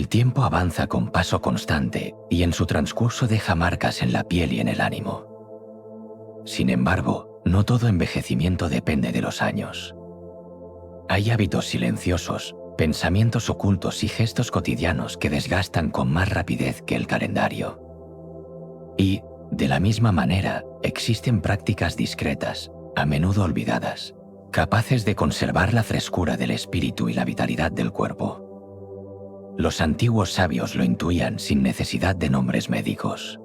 El tiempo avanza con paso constante y en su transcurso deja marcas en la piel y en el ánimo. Sin embargo, no todo envejecimiento depende de los años. Hay hábitos silenciosos, pensamientos ocultos y gestos cotidianos que desgastan con más rapidez que el calendario. Y, de la misma manera, existen prácticas discretas, a menudo olvidadas, capaces de conservar la frescura del espíritu y la vitalidad del cuerpo. Los antiguos sabios lo intuían sin necesidad de nombres médicos.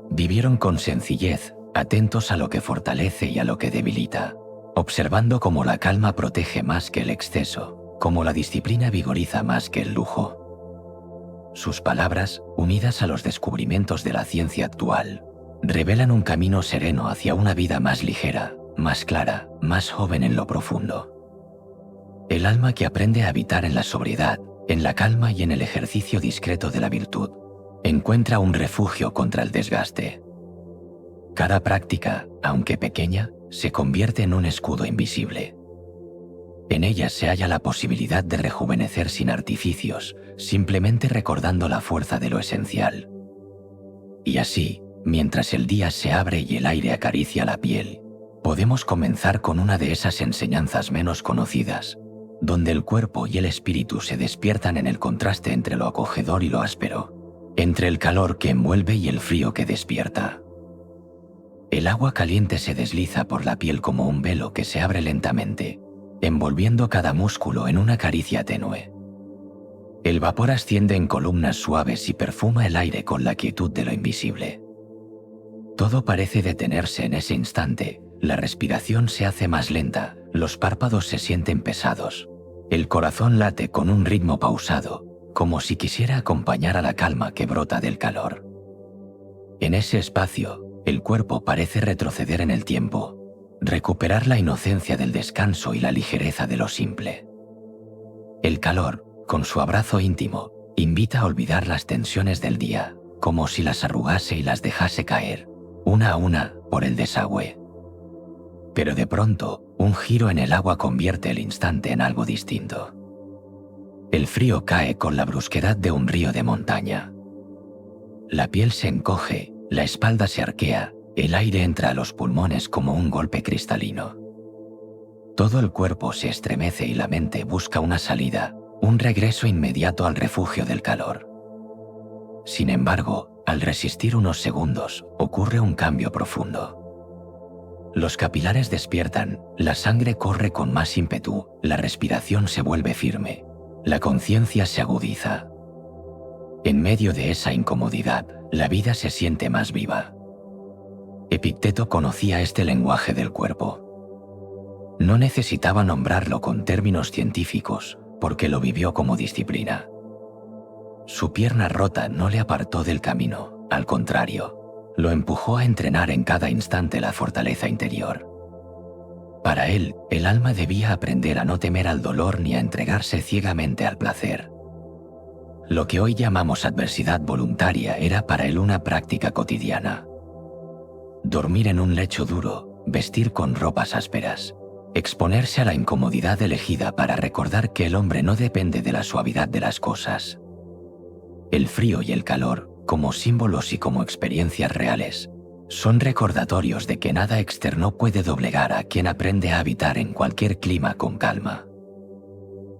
Vivieron con sencillez, atentos a lo que fortalece y a lo que debilita, observando cómo la calma protege más que el exceso, cómo la disciplina vigoriza más que el lujo. Sus palabras, unidas a los descubrimientos de la ciencia actual, revelan un camino sereno hacia una vida más ligera, más clara, más joven en lo profundo. El alma que aprende a habitar en la sobriedad, en la calma y en el ejercicio discreto de la virtud, encuentra un refugio contra el desgaste. Cada práctica, aunque pequeña, se convierte en un escudo invisible. En ella se halla la posibilidad de rejuvenecer sin artificios, simplemente recordando la fuerza de lo esencial. Y así, mientras el día se abre y el aire acaricia la piel, podemos comenzar con una de esas enseñanzas menos conocidas, donde el cuerpo y el espíritu se despiertan en el contraste entre lo acogedor y lo áspero, entre el calor que envuelve y el frío que despierta. El agua caliente se desliza por la piel como un velo que se abre lentamente, envolviendo cada músculo en una caricia tenue. El vapor asciende en columnas suaves y perfuma el aire con la quietud de lo invisible. Todo parece detenerse en ese instante, la respiración se hace más lenta, los párpados se sienten pesados, el corazón late con un ritmo pausado, como si quisiera acompañar a la calma que brota del calor. En ese espacio, el cuerpo parece retroceder en el tiempo, recuperar la inocencia del descanso y la ligereza de lo simple. El calor, con su abrazo íntimo, invita a olvidar las tensiones del día, como si las arrugase y las dejase caer, una a una, por el desagüe. Pero de pronto, un giro en el agua convierte el instante en algo distinto. El frío cae con la brusquedad de un río de montaña. La piel se encoge, la espalda se arquea, el aire entra a los pulmones como un golpe cristalino. Todo el cuerpo se estremece y la mente busca una salida, un regreso inmediato al refugio del calor. Sin embargo, al resistir unos segundos, ocurre un cambio profundo. Los capilares despiertan, la sangre corre con más ímpetu, la respiración se vuelve firme, la conciencia se agudiza. En medio de esa incomodidad, la vida se siente más viva. Epicteto conocía este lenguaje del cuerpo. No necesitaba nombrarlo con términos científicos, porque lo vivió como disciplina. Su pierna rota no le apartó del camino, al contrario, lo empujó a entrenar en cada instante la fortaleza interior. Para él, el alma debía aprender a no temer al dolor ni a entregarse ciegamente al placer. Lo que hoy llamamos adversidad voluntaria era para él una práctica cotidiana. Dormir en un lecho duro, vestir con ropas ásperas, exponerse a la incomodidad elegida para recordar que el hombre no depende de la suavidad de las cosas. El frío y el calor, como símbolos y como experiencias reales, son recordatorios de que nada externo puede doblegar a quien aprende a habitar en cualquier clima con calma.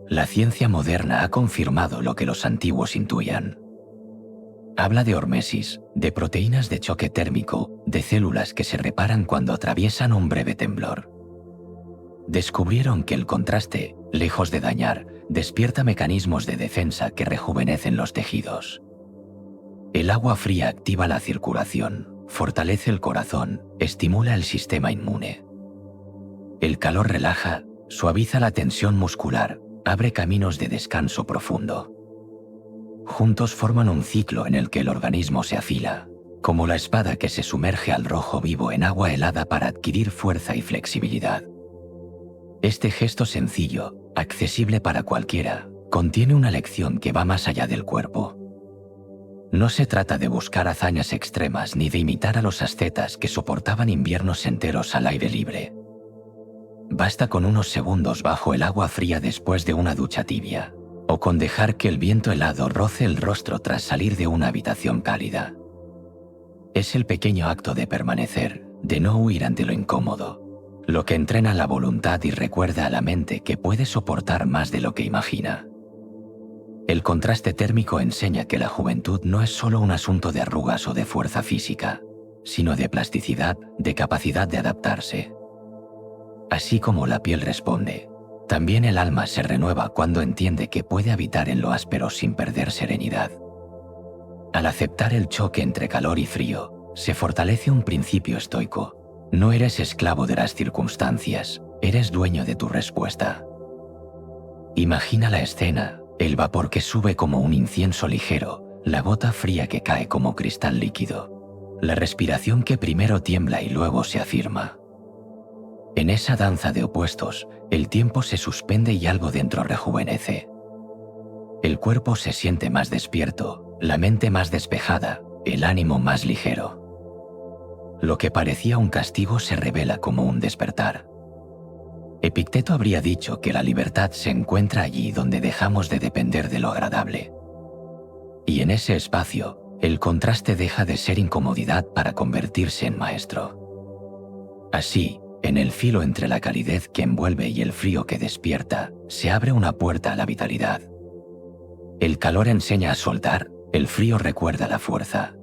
La ciencia moderna ha confirmado lo que los antiguos intuían. Habla de hormesis, de proteínas de choque térmico, de células que se reparan cuando atraviesan un breve temblor. Descubrieron que el contraste, lejos de dañar, despierta mecanismos de defensa que rejuvenecen los tejidos. El agua fría activa la circulación, fortalece el corazón, estimula el sistema inmune. El calor relaja, suaviza la tensión muscular, abre caminos de descanso profundo. Juntos forman un ciclo en el que el organismo se afila, como la espada que se sumerge al rojo vivo en agua helada para adquirir fuerza y flexibilidad. Este gesto sencillo, accesible para cualquiera, contiene una lección que va más allá del cuerpo. No se trata de buscar hazañas extremas ni de imitar a los ascetas que soportaban inviernos enteros al aire libre. Basta con unos segundos bajo el agua fría después de una ducha tibia, o con dejar que el viento helado roce el rostro tras salir de una habitación cálida. Es el pequeño acto de permanecer, de no huir ante lo incómodo, lo que entrena la voluntad y recuerda a la mente que puede soportar más de lo que imagina. El contraste térmico enseña que la juventud no es solo un asunto de arrugas o de fuerza física, sino de plasticidad, de capacidad de adaptarse. Así como la piel responde, también el alma se renueva cuando entiende que puede habitar en lo áspero sin perder serenidad. Al aceptar el choque entre calor y frío, se fortalece un principio estoico. No eres esclavo de las circunstancias, eres dueño de tu respuesta. Imagina la escena, el vapor que sube como un incienso ligero, la gota fría que cae como cristal líquido, la respiración que primero tiembla y luego se afirma. En esa danza de opuestos, el tiempo se suspende y algo dentro rejuvenece. El cuerpo se siente más despierto, la mente más despejada, el ánimo más ligero. Lo que parecía un castigo se revela como un despertar. Epicteto habría dicho que la libertad se encuentra allí donde dejamos de depender de lo agradable. Y en ese espacio, el contraste deja de ser incomodidad para convertirse en maestro. Así, en el filo entre la calidez que envuelve y el frío que despierta, se abre una puerta a la vitalidad. El calor enseña a soltar, el frío recuerda la fuerza.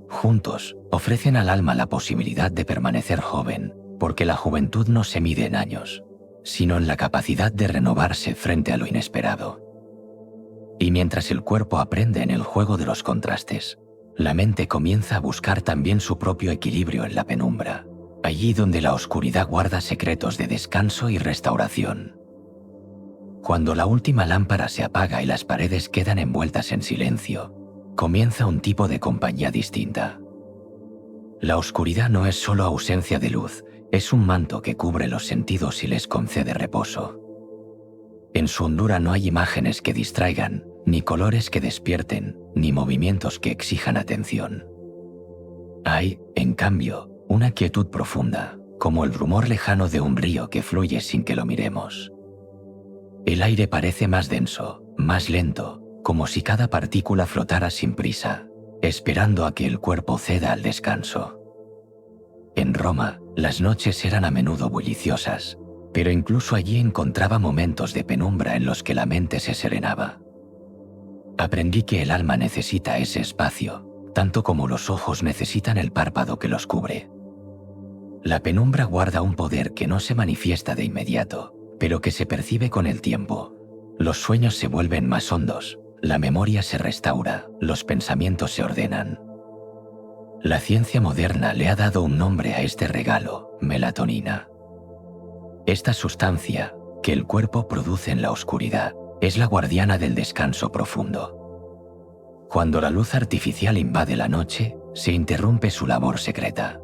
Juntos, ofrecen al alma la posibilidad de permanecer joven, porque la juventud no se mide en años, sino en la capacidad de renovarse frente a lo inesperado. Y mientras el cuerpo aprende en el juego de los contrastes, la mente comienza a buscar también su propio equilibrio en la penumbra, allí donde la oscuridad guarda secretos de descanso y restauración. Cuando la última lámpara se apaga y las paredes quedan envueltas en silencio, comienza un tipo de compañía distinta. La oscuridad no es solo ausencia de luz, es un manto que cubre los sentidos y les concede reposo. En su hondura no hay imágenes que distraigan, ni colores que despierten, ni movimientos que exijan atención. Hay, en cambio, una quietud profunda, como el rumor lejano de un río que fluye sin que lo miremos. El aire parece más denso, más lento, como si cada partícula flotara sin prisa, esperando a que el cuerpo ceda al descanso. En Roma, las noches eran a menudo bulliciosas, pero incluso allí encontraba momentos de penumbra en los que la mente se serenaba. Aprendí que el alma necesita ese espacio, tanto como los ojos necesitan el párpado que los cubre. La penumbra guarda un poder que no se manifiesta de inmediato, pero que se percibe con el tiempo. Los sueños se vuelven más hondos, la memoria se restaura, los pensamientos se ordenan. La ciencia moderna le ha dado un nombre a este regalo, melatonina. Esta sustancia, que el cuerpo produce en la oscuridad, es la guardiana del descanso profundo. Cuando la luz artificial invade la noche, se interrumpe su labor secreta.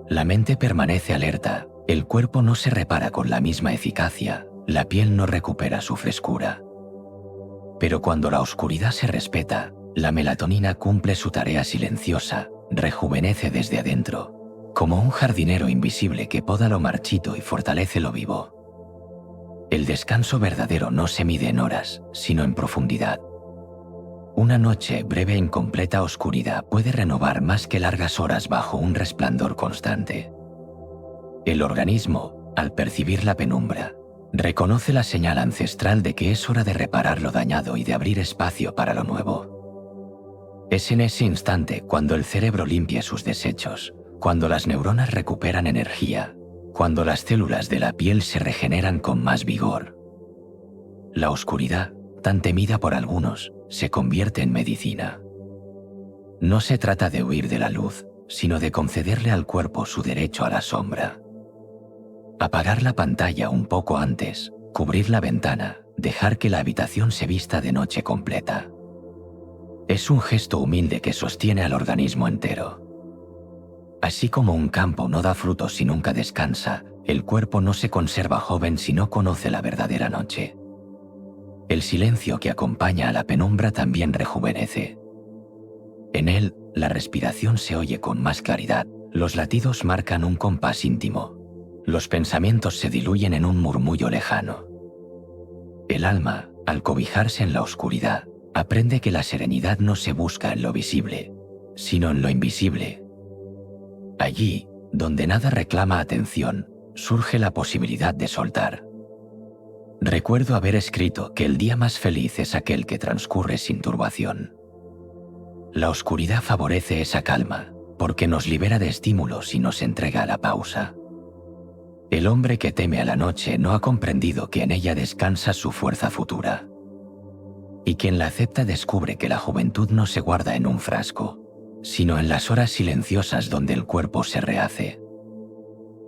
La mente permanece alerta, el cuerpo no se repara con la misma eficacia, la piel no recupera su frescura. Pero cuando la oscuridad se respeta, la melatonina cumple su tarea silenciosa, rejuvenece desde adentro, como un jardinero invisible que poda lo marchito y fortalece lo vivo. El descanso verdadero no se mide en horas, sino en profundidad. Una noche breve en completa oscuridad puede renovar más que largas horas bajo un resplandor constante. El organismo, al percibir la penumbra, reconoce la señal ancestral de que es hora de reparar lo dañado y de abrir espacio para lo nuevo. Es en ese instante cuando el cerebro limpia sus desechos, cuando las neuronas recuperan energía, cuando las células de la piel se regeneran con más vigor. La oscuridad, tan temida por algunos, se convierte en medicina. No se trata de huir de la luz, sino de concederle al cuerpo su derecho a la sombra. Apagar la pantalla un poco antes, cubrir la ventana, dejar que la habitación se vista de noche completa. Es un gesto humilde que sostiene al organismo entero. Así como un campo no da frutos si nunca descansa, el cuerpo no se conserva joven si no conoce la verdadera noche. El silencio que acompaña a la penumbra también rejuvenece. En él, la respiración se oye con más claridad, los latidos marcan un compás íntimo, los pensamientos se diluyen en un murmullo lejano. El alma, Al cobijarse en la oscuridad, aprende que la serenidad no se busca en lo visible, sino en lo invisible. Allí, donde nada reclama atención, surge la posibilidad de soltar. Recuerdo haber escrito que el día más feliz es aquel que transcurre sin turbación. La oscuridad favorece esa calma, porque nos libera de estímulos y nos entrega a la pausa. El hombre que teme a la noche no ha comprendido que en ella descansa su fuerza futura. Y quien la acepta descubre que la juventud no se guarda en un frasco, sino en las horas silenciosas donde el cuerpo se rehace.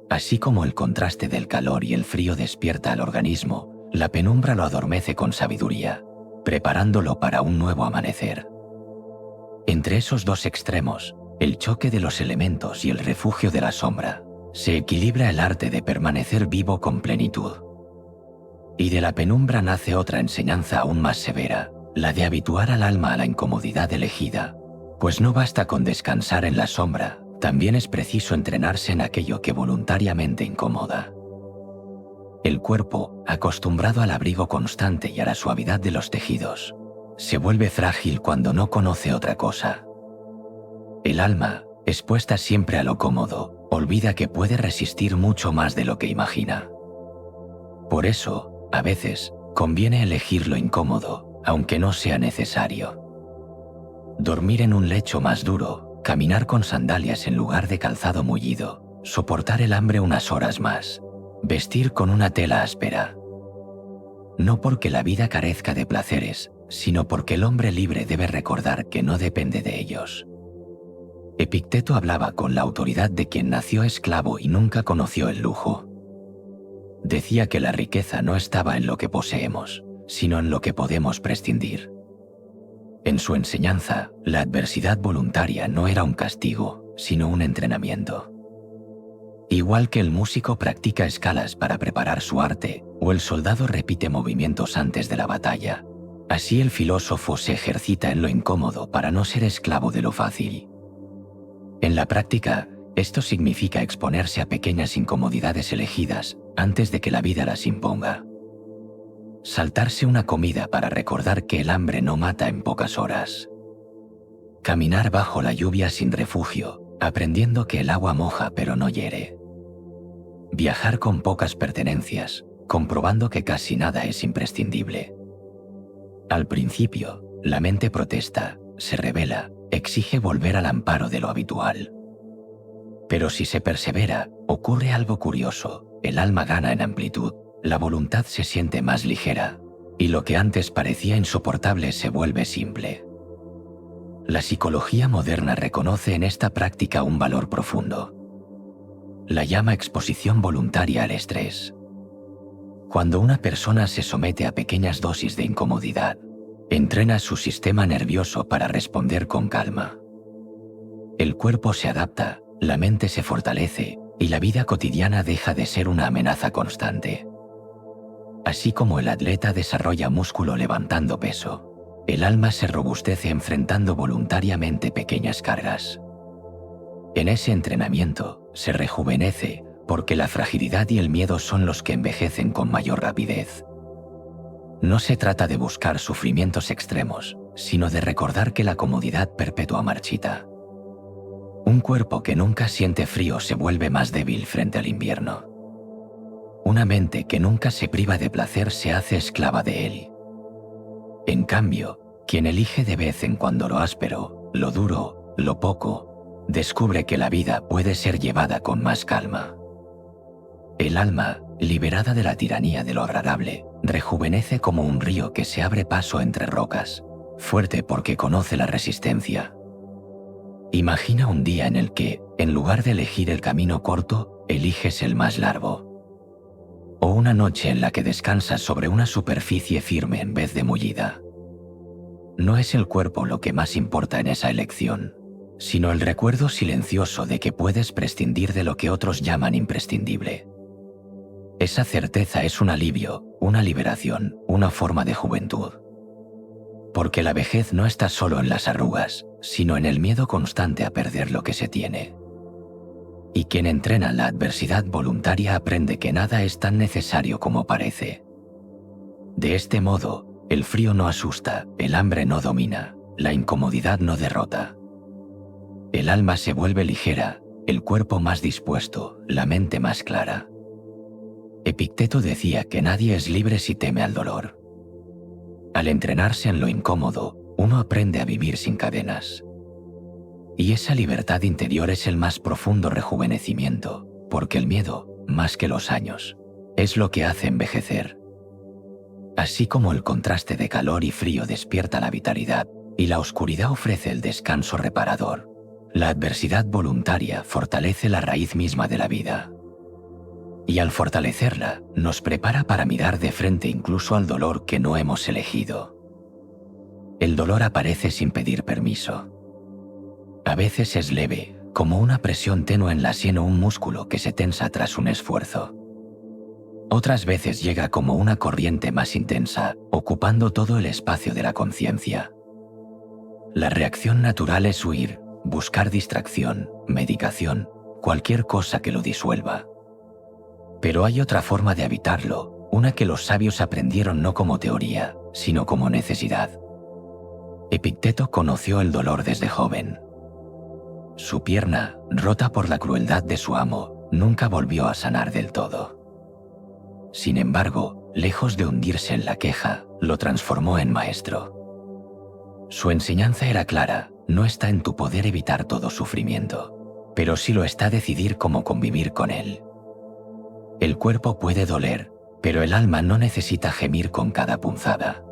Así como el contraste del calor y el frío despierta al organismo, la penumbra lo adormece con sabiduría, preparándolo para un nuevo amanecer. Entre esos dos extremos, el choque de los elementos y el refugio de la sombra, se equilibra el arte de permanecer vivo con plenitud. Y de la penumbra nace otra enseñanza aún más severa, la de habituar al alma a la incomodidad elegida, pues no basta con descansar en la sombra, también es preciso entrenarse en aquello que voluntariamente incomoda. El cuerpo, acostumbrado al abrigo constante y a la suavidad de los tejidos, se vuelve frágil cuando no conoce otra cosa. El alma, expuesta siempre a lo cómodo, olvida que puede resistir mucho más de lo que imagina. Por eso, a veces, conviene elegir lo incómodo, aunque no sea necesario. Dormir en un lecho más duro, caminar con sandalias en lugar de calzado mullido, soportar el hambre unas horas más, vestir con una tela áspera. No porque la vida carezca de placeres, sino porque el hombre libre debe recordar que no depende de ellos. Epicteto hablaba con la autoridad de quien nació esclavo y nunca conoció el lujo. Decía que la riqueza no estaba en lo que poseemos, sino en lo que podemos prescindir. En su enseñanza, la adversidad voluntaria no era un castigo, sino un entrenamiento. Igual que el músico practica escalas para preparar su arte, o el soldado repite movimientos antes de la batalla, así el filósofo se ejercita en lo incómodo para no ser esclavo de lo fácil. En la práctica, esto significa exponerse a pequeñas incomodidades elegidas antes de que la vida las imponga. Saltarse una comida para recordar que el hambre no mata en pocas horas. Caminar bajo la lluvia sin refugio, aprendiendo que el agua moja pero no hiere. Viajar con pocas pertenencias, comprobando que casi nada es imprescindible. Al principio, la mente protesta, se rebela, exige volver al amparo de lo habitual. Pero si se persevera, ocurre algo curioso, el alma gana en amplitud, la voluntad se siente más ligera, y lo que antes parecía insoportable se vuelve simple. La psicología moderna reconoce en esta práctica un valor profundo. La llama exposición voluntaria al estrés. Cuando una persona se somete a pequeñas dosis de incomodidad, entrena su sistema nervioso para responder con calma. El cuerpo se adapta, la mente se fortalece y la vida cotidiana deja de ser una amenaza constante. Así como el atleta desarrolla músculo levantando peso, el alma se robustece enfrentando voluntariamente pequeñas cargas. En ese entrenamiento, se rejuvenece porque la fragilidad y el miedo son los que envejecen con mayor rapidez. No se trata de buscar sufrimientos extremos, sino de recordar que la comodidad perpetua marchita. Un cuerpo que nunca siente frío se vuelve más débil frente al invierno. Una mente que nunca se priva de placer se hace esclava de él. En cambio, quien elige de vez en cuando lo áspero, lo duro, lo poco, descubre que la vida puede ser llevada con más calma. El alma, liberada de la tiranía de lo agradable, rejuvenece como un río que se abre paso entre rocas, fuerte porque conoce la resistencia. Imagina un día en el que, en lugar de elegir el camino corto, eliges el más largo. O una noche en la que descansas sobre una superficie firme en vez de mullida. No es el cuerpo lo que más importa en esa elección, sino el recuerdo silencioso de que puedes prescindir de lo que otros llaman imprescindible. Esa certeza es un alivio, una liberación, una forma de juventud. Porque la vejez no está solo en las arrugas, sino en el miedo constante a perder lo que se tiene. Y quien entrena la adversidad voluntaria aprende que nada es tan necesario como parece. De este modo, El frío no asusta, el hambre no domina, la incomodidad no derrota. El alma se vuelve ligera, el cuerpo más dispuesto, la mente más clara. Epicteto decía que nadie es libre si teme al dolor. Al entrenarse en lo incómodo, uno aprende a vivir sin cadenas. Y esa libertad interior es el más profundo rejuvenecimiento, porque el miedo, más que los años, es lo que hace envejecer. Así como el contraste de calor y frío despierta la vitalidad, y la oscuridad ofrece el descanso reparador, la adversidad voluntaria fortalece la raíz misma de la vida. Y al fortalecerla, nos prepara para mirar de frente incluso al dolor que no hemos elegido. El dolor aparece sin pedir permiso. A veces es leve, como una presión tenue en la sien o un músculo que se tensa tras un esfuerzo. Otras veces llega como una corriente más intensa, ocupando todo el espacio de la conciencia. La reacción natural es huir, buscar distracción, medicación, cualquier cosa que lo disuelva. Pero hay otra forma de habitarlo, una que los sabios aprendieron no como teoría, sino como necesidad. Epicteto conoció el dolor desde joven. Su pierna, rota por la crueldad de su amo, nunca volvió a sanar del todo. Sin embargo, lejos de hundirse en la queja, lo transformó en maestro. Su enseñanza era clara: no está en tu poder evitar todo sufrimiento, pero sí lo está decidir cómo convivir con él. El cuerpo puede doler, pero el alma no necesita gemir con cada punzada.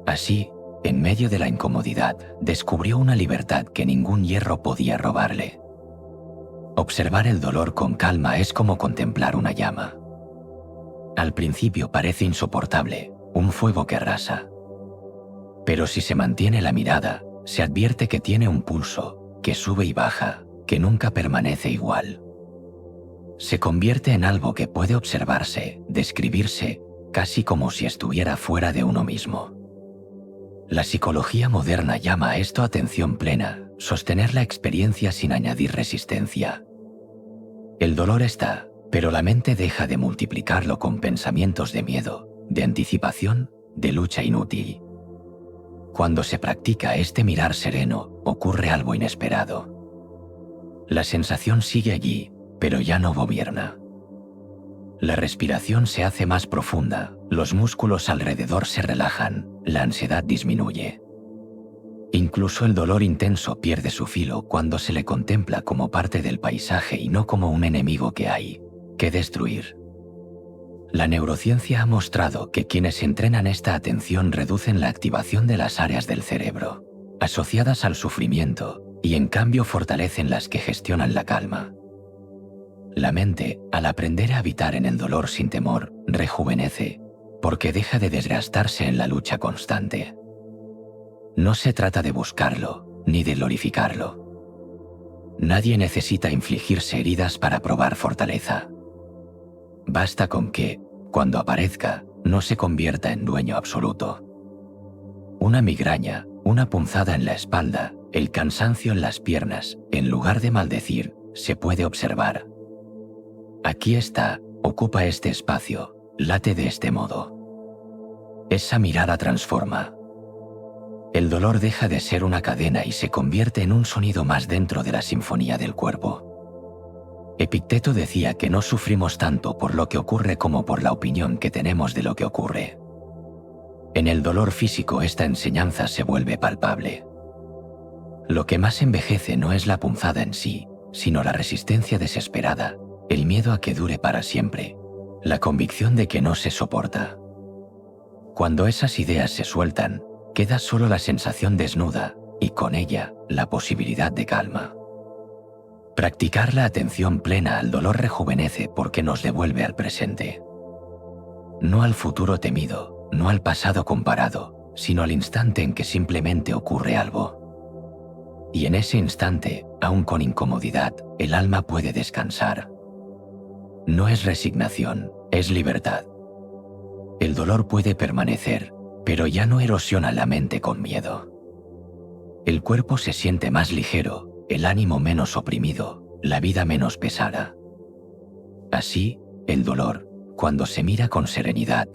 Así, en medio de la incomodidad, descubrió una libertad que ningún hierro podía robarle. Observar el dolor con calma es como contemplar una llama. Al principio parece insoportable, un fuego que arrasa. Pero si se mantiene la mirada, se advierte que tiene un pulso, que sube y baja, que nunca permanece igual. Se convierte en algo que puede observarse, describirse, casi como si estuviera fuera de uno mismo. La psicología moderna llama a esto atención plena, sostener la experiencia sin añadir resistencia. El dolor está, pero la mente deja de multiplicarlo con pensamientos de miedo, de anticipación, de lucha inútil. Cuando se practica este mirar sereno, ocurre algo inesperado. La sensación sigue allí, pero ya no gobierna. La respiración se hace más profunda, los músculos alrededor se relajan, la ansiedad disminuye. Incluso el dolor intenso pierde su filo cuando se le contempla como parte del paisaje y no como un enemigo que hay que destruir. La neurociencia ha mostrado que quienes entrenan esta atención reducen la activación de las áreas del cerebro asociadas al sufrimiento y en cambio fortalecen las que gestionan la calma. La mente, al aprender a habitar en el dolor sin temor, rejuvenece, porque deja de desgastarse en la lucha constante. No se trata de buscarlo, ni de glorificarlo. Nadie necesita infligirse heridas para probar fortaleza. Basta con que, cuando aparezca, no se convierta en dueño absoluto. Una migraña, una punzada en la espalda, el cansancio en las piernas, en lugar de maldecir, se puede observar. Aquí está, ocupa este espacio, late de este modo. Esa mirada transforma. El dolor deja de ser una cadena y se convierte en un sonido más dentro de la sinfonía del cuerpo. Epicteto decía que no sufrimos tanto por lo que ocurre como por la opinión que tenemos de lo que ocurre. En el dolor físico esta enseñanza se vuelve palpable. Lo que más envejece no es la punzada en sí, sino la resistencia desesperada, el miedo a que dure para siempre, la convicción de que no se soporta. Cuando esas ideas se sueltan, queda solo la sensación desnuda y con ella la posibilidad de calma. Practicar la atención plena al dolor rejuvenece porque nos devuelve al presente. No al futuro temido, no al pasado comparado, sino al instante en que simplemente ocurre algo. Y en ese instante, aun con incomodidad, el alma puede descansar. No es resignación, es libertad. El dolor puede permanecer, pero ya no erosiona la mente con miedo. El cuerpo se siente más ligero, el ánimo menos oprimido, la vida menos pesada. Así, el dolor, cuando se mira con serenidad,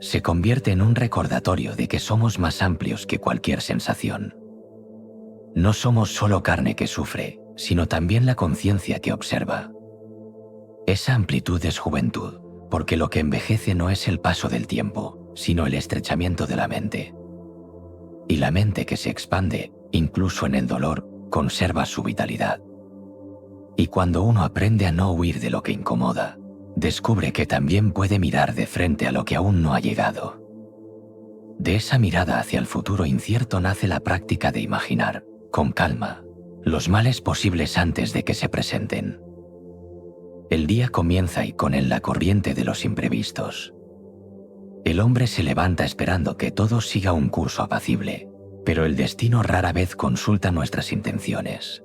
se convierte en un recordatorio de que somos más amplios que cualquier sensación. No somos solo carne que sufre, sino también la conciencia que observa. Esa amplitud es juventud, porque lo que envejece no es el paso del tiempo, sino el estrechamiento de la mente. Y la mente que se expande, incluso en el dolor, conserva su vitalidad. Y cuando uno aprende a no huir de lo que incomoda, descubre que también puede mirar de frente a lo que aún no ha llegado. De esa mirada hacia el futuro incierto nace la práctica de imaginar, con calma, los males posibles antes de que se presenten. El día comienza y con él la corriente de los imprevistos. El hombre se levanta esperando que todo siga un curso apacible, pero el destino rara vez consulta nuestras intenciones.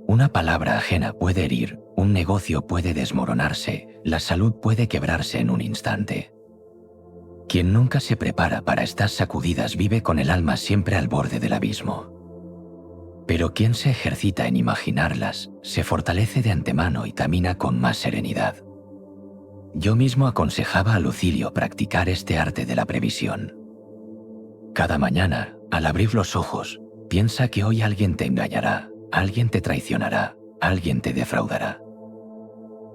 Una palabra ajena puede herir, un negocio puede desmoronarse, la salud puede quebrarse en un instante. Quien nunca se prepara para estas sacudidas vive con el alma siempre al borde del abismo. Pero quien se ejercita en imaginarlas, se fortalece de antemano y camina con más serenidad. Yo mismo aconsejaba a Lucilio practicar este arte de la previsión. Cada mañana, al abrir los ojos, piensa que hoy alguien te engañará, alguien te traicionará, alguien te defraudará.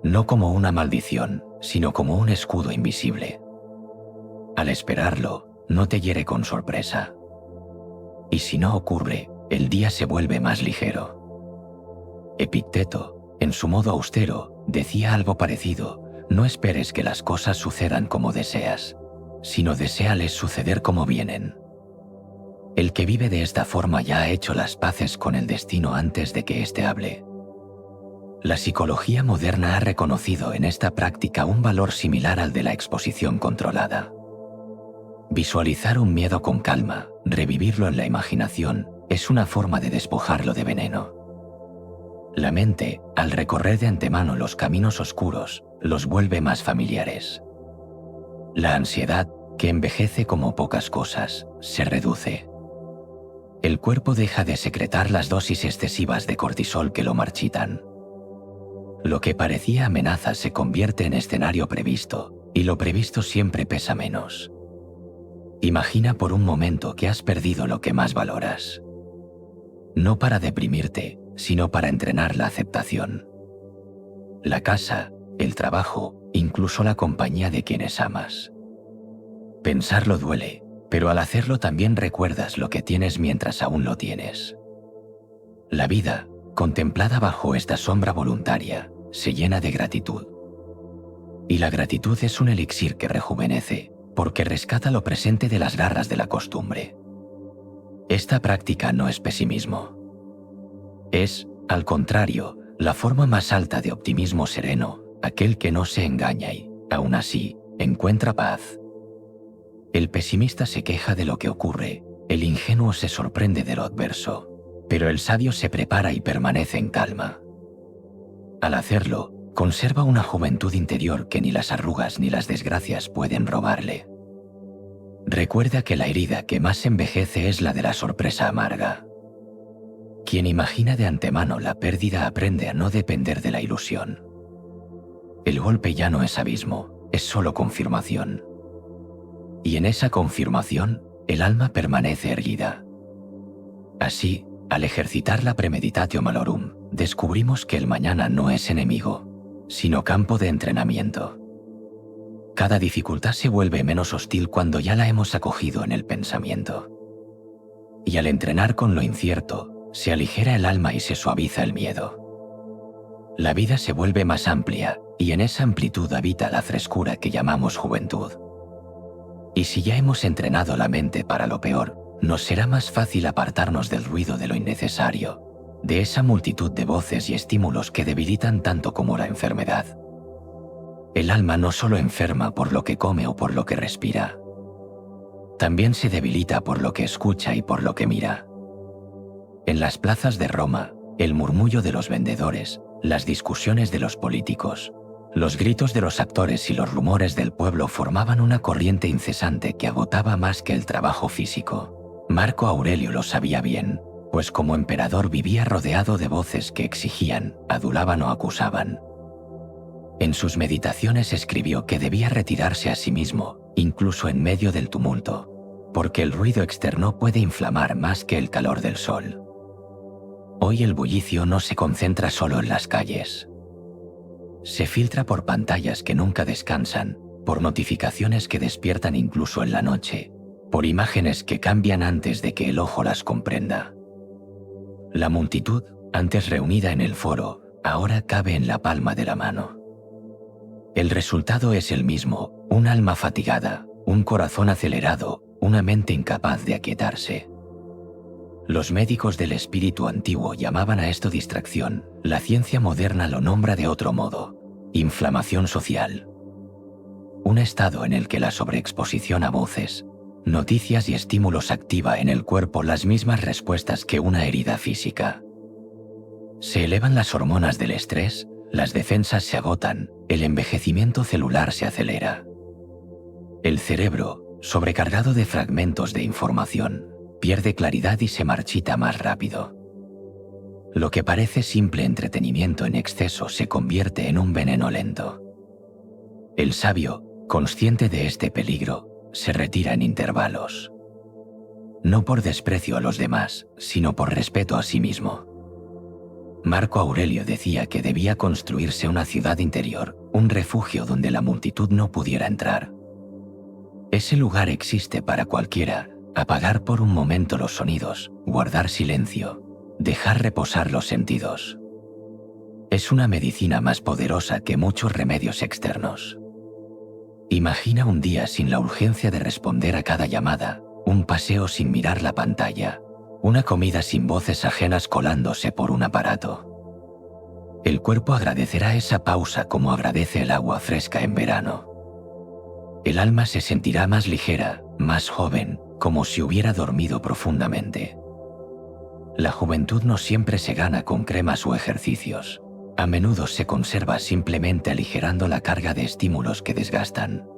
No como una maldición, sino como un escudo invisible. Al esperarlo, no te hiere con sorpresa. Y si no ocurre, el día se vuelve más ligero. Epicteto, en su modo austero, decía algo parecido: no esperes que las cosas sucedan como deseas, sino deséales suceder como vienen. El que vive de esta forma ya ha hecho las paces con el destino antes de que éste hable. La psicología moderna ha reconocido en esta práctica un valor similar al de la exposición controlada. Visualizar un miedo con calma, revivirlo en la imaginación, es una forma de despojarlo de veneno. La mente, al recorrer de antemano los caminos oscuros, los vuelve más familiares. La ansiedad, que envejece como pocas cosas, se reduce. El cuerpo deja de secretar las dosis excesivas de cortisol que lo marchitan. Lo que parecía amenaza se convierte en escenario previsto, y lo previsto siempre pesa menos. Imagina por un momento que has perdido lo que más valoras. No para deprimirte, sino para entrenar la aceptación. La casa, el trabajo, incluso la compañía de quienes amas. Pensarlo duele, pero al hacerlo también recuerdas lo que tienes mientras aún lo tienes. La vida, contemplada bajo esta sombra voluntaria, se llena de gratitud. Y la gratitud es un elixir que rejuvenece, porque rescata lo presente de las garras de la costumbre. Esta práctica no es pesimismo. Es, al contrario, la forma más alta de optimismo sereno, aquel que no se engaña y, aún así, encuentra paz. El pesimista se queja de lo que ocurre, el ingenuo se sorprende de lo adverso, pero el sabio se prepara y permanece en calma. Al hacerlo, conserva una juventud interior que ni las arrugas ni las desgracias pueden robarle. Recuerda que la herida que más envejece es la de la sorpresa amarga. Quien imagina de antemano la pérdida aprende a no depender de la ilusión. El golpe ya no es abismo, es solo confirmación. Y en esa confirmación, el alma permanece erguida. Así, al ejercitar la premeditatio malorum, descubrimos que el mañana no es enemigo, sino campo de entrenamiento. Cada dificultad se vuelve menos hostil cuando ya la hemos acogido en el pensamiento. Y al entrenar con lo incierto, se aligera el alma y se suaviza el miedo. La vida se vuelve más amplia, y en esa amplitud habita la frescura que llamamos juventud. Y si ya hemos entrenado la mente para lo peor, nos será más fácil apartarnos del ruido de lo innecesario, de esa multitud de voces y estímulos que debilitan tanto como la enfermedad. El alma no solo enferma por lo que come o por lo que respira, también se debilita por lo que escucha y por lo que mira. En las plazas de Roma, el murmullo de los vendedores, las discusiones de los políticos, los gritos de los actores y los rumores del pueblo formaban una corriente incesante que agotaba más que el trabajo físico. Marco Aurelio lo sabía bien, pues como emperador vivía rodeado de voces que exigían, adulaban o acusaban. En sus meditaciones escribió que debía retirarse a sí mismo, incluso en medio del tumulto, porque el ruido externo puede inflamar más que el calor del sol. Hoy el bullicio no se concentra solo en las calles. Se filtra por pantallas que nunca descansan, por notificaciones que despiertan incluso en la noche, por imágenes que cambian antes de que el ojo las comprenda. La multitud, antes reunida en el foro, ahora cabe en la palma de la mano. El resultado es el mismo: un alma fatigada, un corazón acelerado, una mente incapaz de aquietarse. Los médicos del espíritu antiguo llamaban a esto distracción, la ciencia moderna lo nombra de otro modo: inflamación social. Un estado en el que la sobreexposición a voces, noticias y estímulos activa en el cuerpo las mismas respuestas que una herida física. Se elevan las hormonas del estrés, las defensas se agotan, el envejecimiento celular se acelera. El cerebro, sobrecargado de fragmentos de información, pierde claridad y se marchita más rápido. Lo que parece simple entretenimiento en exceso se convierte en un veneno lento. El sabio, consciente de este peligro, se retira en intervalos. No por desprecio a los demás, sino por respeto a sí mismo. Marco Aurelio decía que debía construirse una ciudad interior, un refugio donde la multitud no pudiera entrar. Ese lugar existe para cualquiera: apagar por un momento los sonidos, guardar silencio, dejar reposar los sentidos. Es una medicina más poderosa que muchos remedios externos. Imagina un día sin la urgencia de responder a cada llamada, un paseo sin mirar la pantalla, una comida sin voces ajenas colándose por un aparato. El cuerpo agradecerá esa pausa como agradece el agua fresca en verano. El alma se sentirá más ligera, más joven, como si hubiera dormido profundamente. La juventud no siempre se gana con cremas o ejercicios. A menudo se conserva simplemente aligerando la carga de estímulos que desgastan.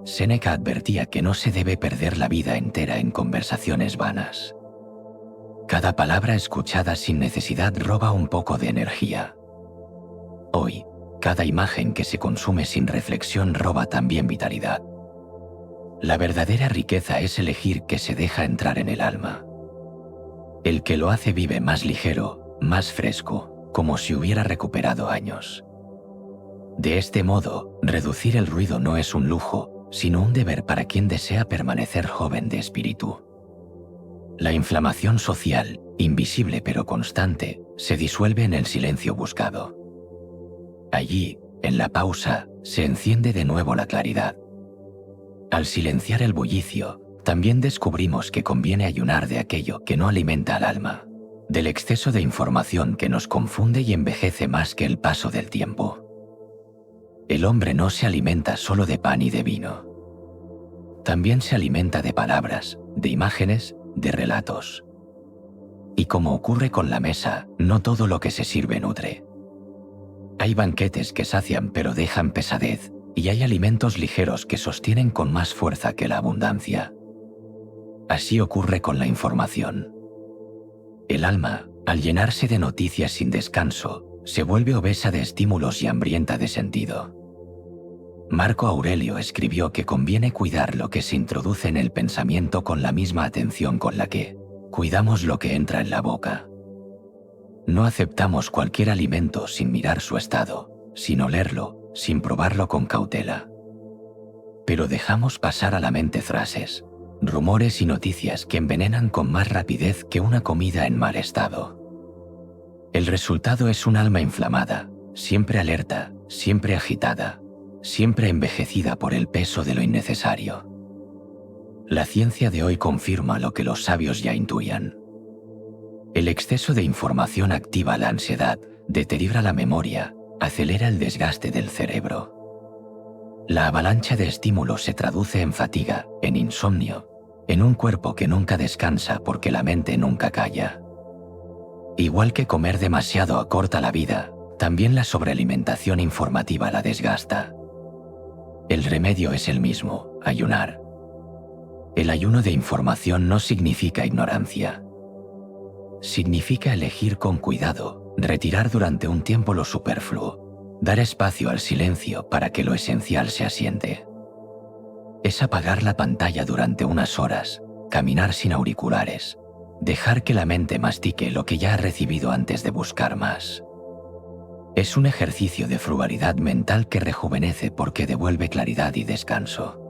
Séneca advertía que no se debe perder la vida entera en conversaciones vanas. Cada palabra escuchada sin necesidad roba un poco de energía. Hoy, cada imagen que se consume sin reflexión roba también vitalidad. La verdadera riqueza es elegir qué se deja entrar en el alma. El que lo hace vive más ligero, más fresco, como si hubiera recuperado años. De este modo, reducir el ruido no es un lujo, sino un deber para quien desea permanecer joven de espíritu. La inflamación social, invisible pero constante, se disuelve en el silencio buscado. Allí, en la pausa, se enciende de nuevo la claridad. Al silenciar el bullicio, también descubrimos que conviene ayunar de aquello que no alimenta al alma, del exceso de información que nos confunde y envejece más que el paso del tiempo. El hombre no se alimenta solo de pan y de vino. También se alimenta de palabras, de imágenes, de relatos. Y como ocurre con la mesa, no todo lo que se sirve nutre. Hay banquetes que sacian pero dejan pesadez, y hay alimentos ligeros que sostienen con más fuerza que la abundancia. Así ocurre con la información. El alma, al llenarse de noticias sin descanso, se vuelve obesa de estímulos y hambrienta de sentido. Marco Aurelio escribió que conviene cuidar lo que se introduce en el pensamiento con la misma atención con la que cuidamos lo que entra en la boca. No aceptamos cualquier alimento sin mirar su estado, sin olerlo, sin probarlo con cautela. Pero dejamos pasar a la mente frases, rumores y noticias que envenenan con más rapidez que una comida en mal estado. El resultado es un alma inflamada, siempre alerta, siempre agitada, siempre envejecida por el peso de lo innecesario. La ciencia de hoy confirma lo que los sabios ya intuían. El exceso de información activa la ansiedad, deteriora la memoria, acelera el desgaste del cerebro. La avalancha de estímulos se traduce en fatiga, en insomnio, en un cuerpo que nunca descansa porque la mente nunca calla. Igual que comer demasiado acorta la vida, también la sobrealimentación informativa la desgasta. El remedio es el mismo: ayunar. El ayuno de información no significa ignorancia. Significa elegir con cuidado, retirar durante un tiempo lo superfluo, dar espacio al silencio para que lo esencial se asiente. Es apagar la pantalla durante unas horas, caminar sin auriculares, dejar que la mente mastique lo que ya ha recibido antes de buscar más. Es un ejercicio de frugalidad mental que rejuvenece porque devuelve claridad y descanso.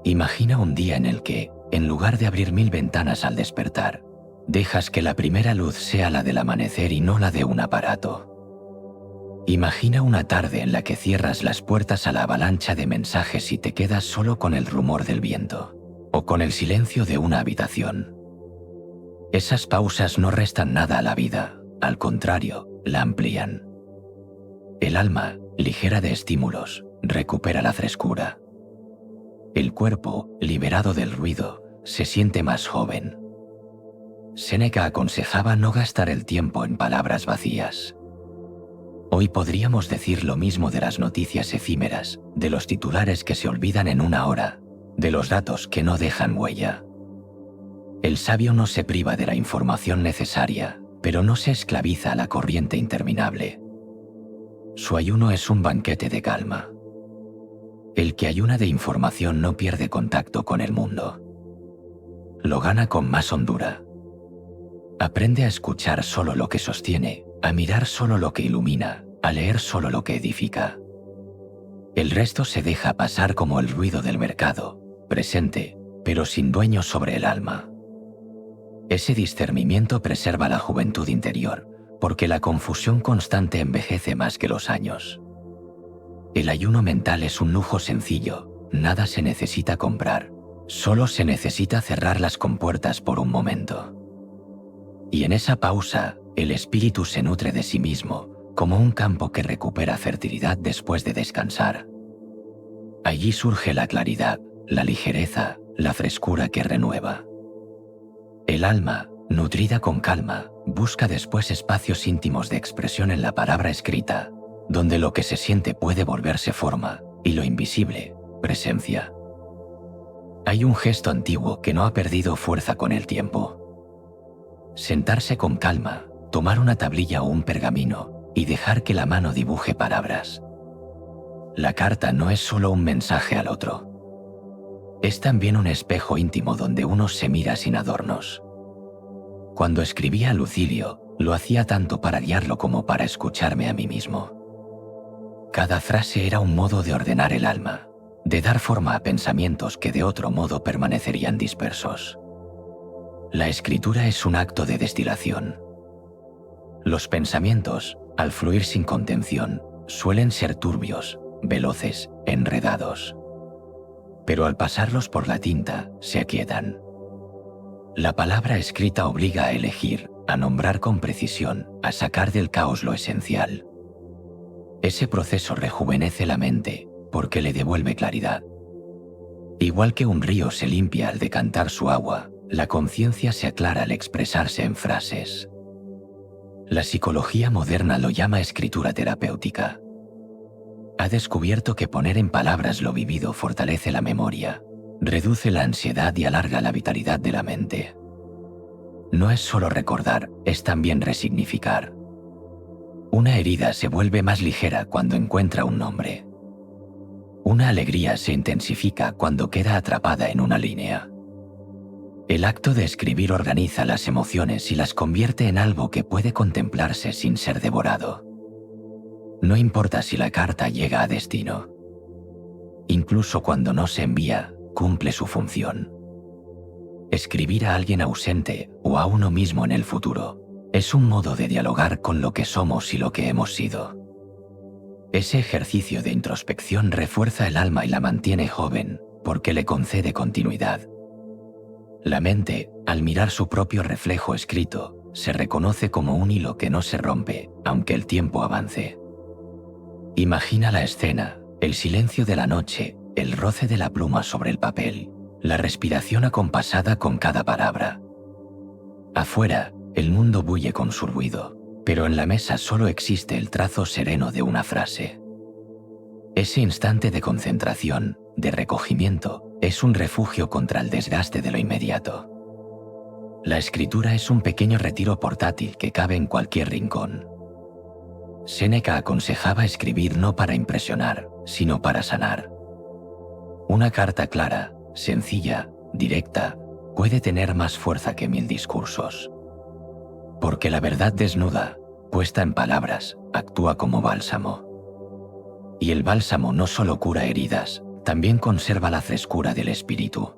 Imagina un día en el que, en lugar de abrir 1000 ventanas al despertar, dejas que la primera luz sea la del amanecer y no la de un aparato. Imagina una tarde en la que cierras las puertas a la avalancha de mensajes y te quedas solo con el rumor del viento, o con el silencio de una habitación. Esas pausas no restan nada a la vida, al contrario, la amplían. El alma, ligera de estímulos, recupera la frescura. El cuerpo, liberado del ruido, se siente más joven. Séneca aconsejaba no gastar el tiempo en palabras vacías. Hoy podríamos decir lo mismo de las noticias efímeras, de los titulares que se olvidan en una hora, de los datos que no dejan huella. El sabio no se priva de la información necesaria, pero no se esclaviza a la corriente interminable. Su ayuno es un banquete de calma. El que ayuna de información no pierde contacto con el mundo. Lo gana con más hondura. Aprende a escuchar solo lo que sostiene, a mirar solo lo que ilumina, a leer solo lo que edifica. El resto se deja pasar como el ruido del mercado, presente, pero sin dueño sobre el alma. Ese discernimiento preserva la juventud interior, porque la confusión constante envejece más que los años. El ayuno mental es un lujo sencillo, nada se necesita comprar, solo se necesita cerrar las compuertas por un momento. Y en esa pausa, el espíritu se nutre de sí mismo, como un campo que recupera fertilidad después de descansar. Allí surge la claridad, la ligereza, la frescura que renueva. El alma, nutrida con calma, busca después espacios íntimos de expresión en la palabra escrita, donde lo que se siente puede volverse forma, y lo invisible, presencia. Hay un gesto antiguo que no ha perdido fuerza con el tiempo. Sentarse con calma, tomar una tablilla o un pergamino, y dejar que la mano dibuje palabras. La carta no es solo un mensaje al otro. Es también un espejo íntimo donde uno se mira sin adornos. Cuando escribía a Lucilio, lo hacía tanto para guiarlo como para escucharme a mí mismo. Cada frase era un modo de ordenar el alma, de dar forma a pensamientos que de otro modo permanecerían dispersos. La escritura es un acto de destilación. Los pensamientos, al fluir sin contención, suelen ser turbios, veloces, enredados. Pero al pasarlos por la tinta, se aquietan. La palabra escrita obliga a elegir, a nombrar con precisión, a sacar del caos lo esencial. Ese proceso rejuvenece la mente, porque le devuelve claridad. Igual que un río se limpia al decantar su agua, la conciencia se aclara al expresarse en frases. La psicología moderna lo llama escritura terapéutica. Ha descubierto que poner en palabras lo vivido fortalece la memoria, reduce la ansiedad y alarga la vitalidad de la mente. No es solo recordar, es también resignificar. Una herida se vuelve más ligera cuando encuentra un nombre. Una alegría se intensifica cuando queda atrapada en una línea. El acto de escribir organiza las emociones y las convierte en algo que puede contemplarse sin ser devorado. No importa si la carta llega a destino. Incluso cuando no se envía, cumple su función. Escribir a alguien ausente o a uno mismo en el futuro es un modo de dialogar con lo que somos y lo que hemos sido. Ese ejercicio de introspección refuerza el alma y la mantiene joven, porque le concede continuidad. La mente, al mirar su propio reflejo escrito, se reconoce como un hilo que no se rompe, aunque el tiempo avance. Imagina la escena, el silencio de la noche, el roce de la pluma sobre el papel, la respiración acompasada con cada palabra. Afuera, el mundo bulle con su ruido, pero en la mesa solo existe el trazo sereno de una frase. Ese instante de concentración, de recogimiento, es un refugio contra el desgaste de lo inmediato. La escritura es un pequeño retiro portátil que cabe en cualquier rincón. Séneca aconsejaba escribir no para impresionar, sino para sanar. Una carta clara, sencilla, directa, puede tener más fuerza que 1000 discursos. Porque la verdad desnuda, puesta en palabras, actúa como bálsamo. Y el bálsamo no solo cura heridas, también conserva la frescura del espíritu.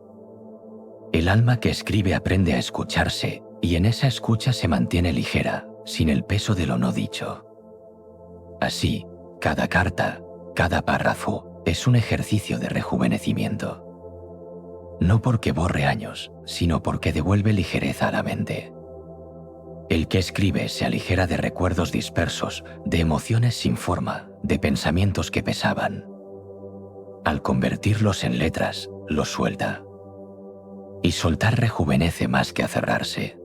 El alma que escribe aprende a escucharse, y en esa escucha se mantiene ligera, sin el peso de lo no dicho. Así, cada carta, cada párrafo, es un ejercicio de rejuvenecimiento. No porque borre años, sino porque devuelve ligereza a la mente. El que escribe se aligera de recuerdos dispersos, de emociones sin forma, de pensamientos que pesaban. Al convertirlos en letras, los suelta. Y soltar rejuvenece más que acerrarse.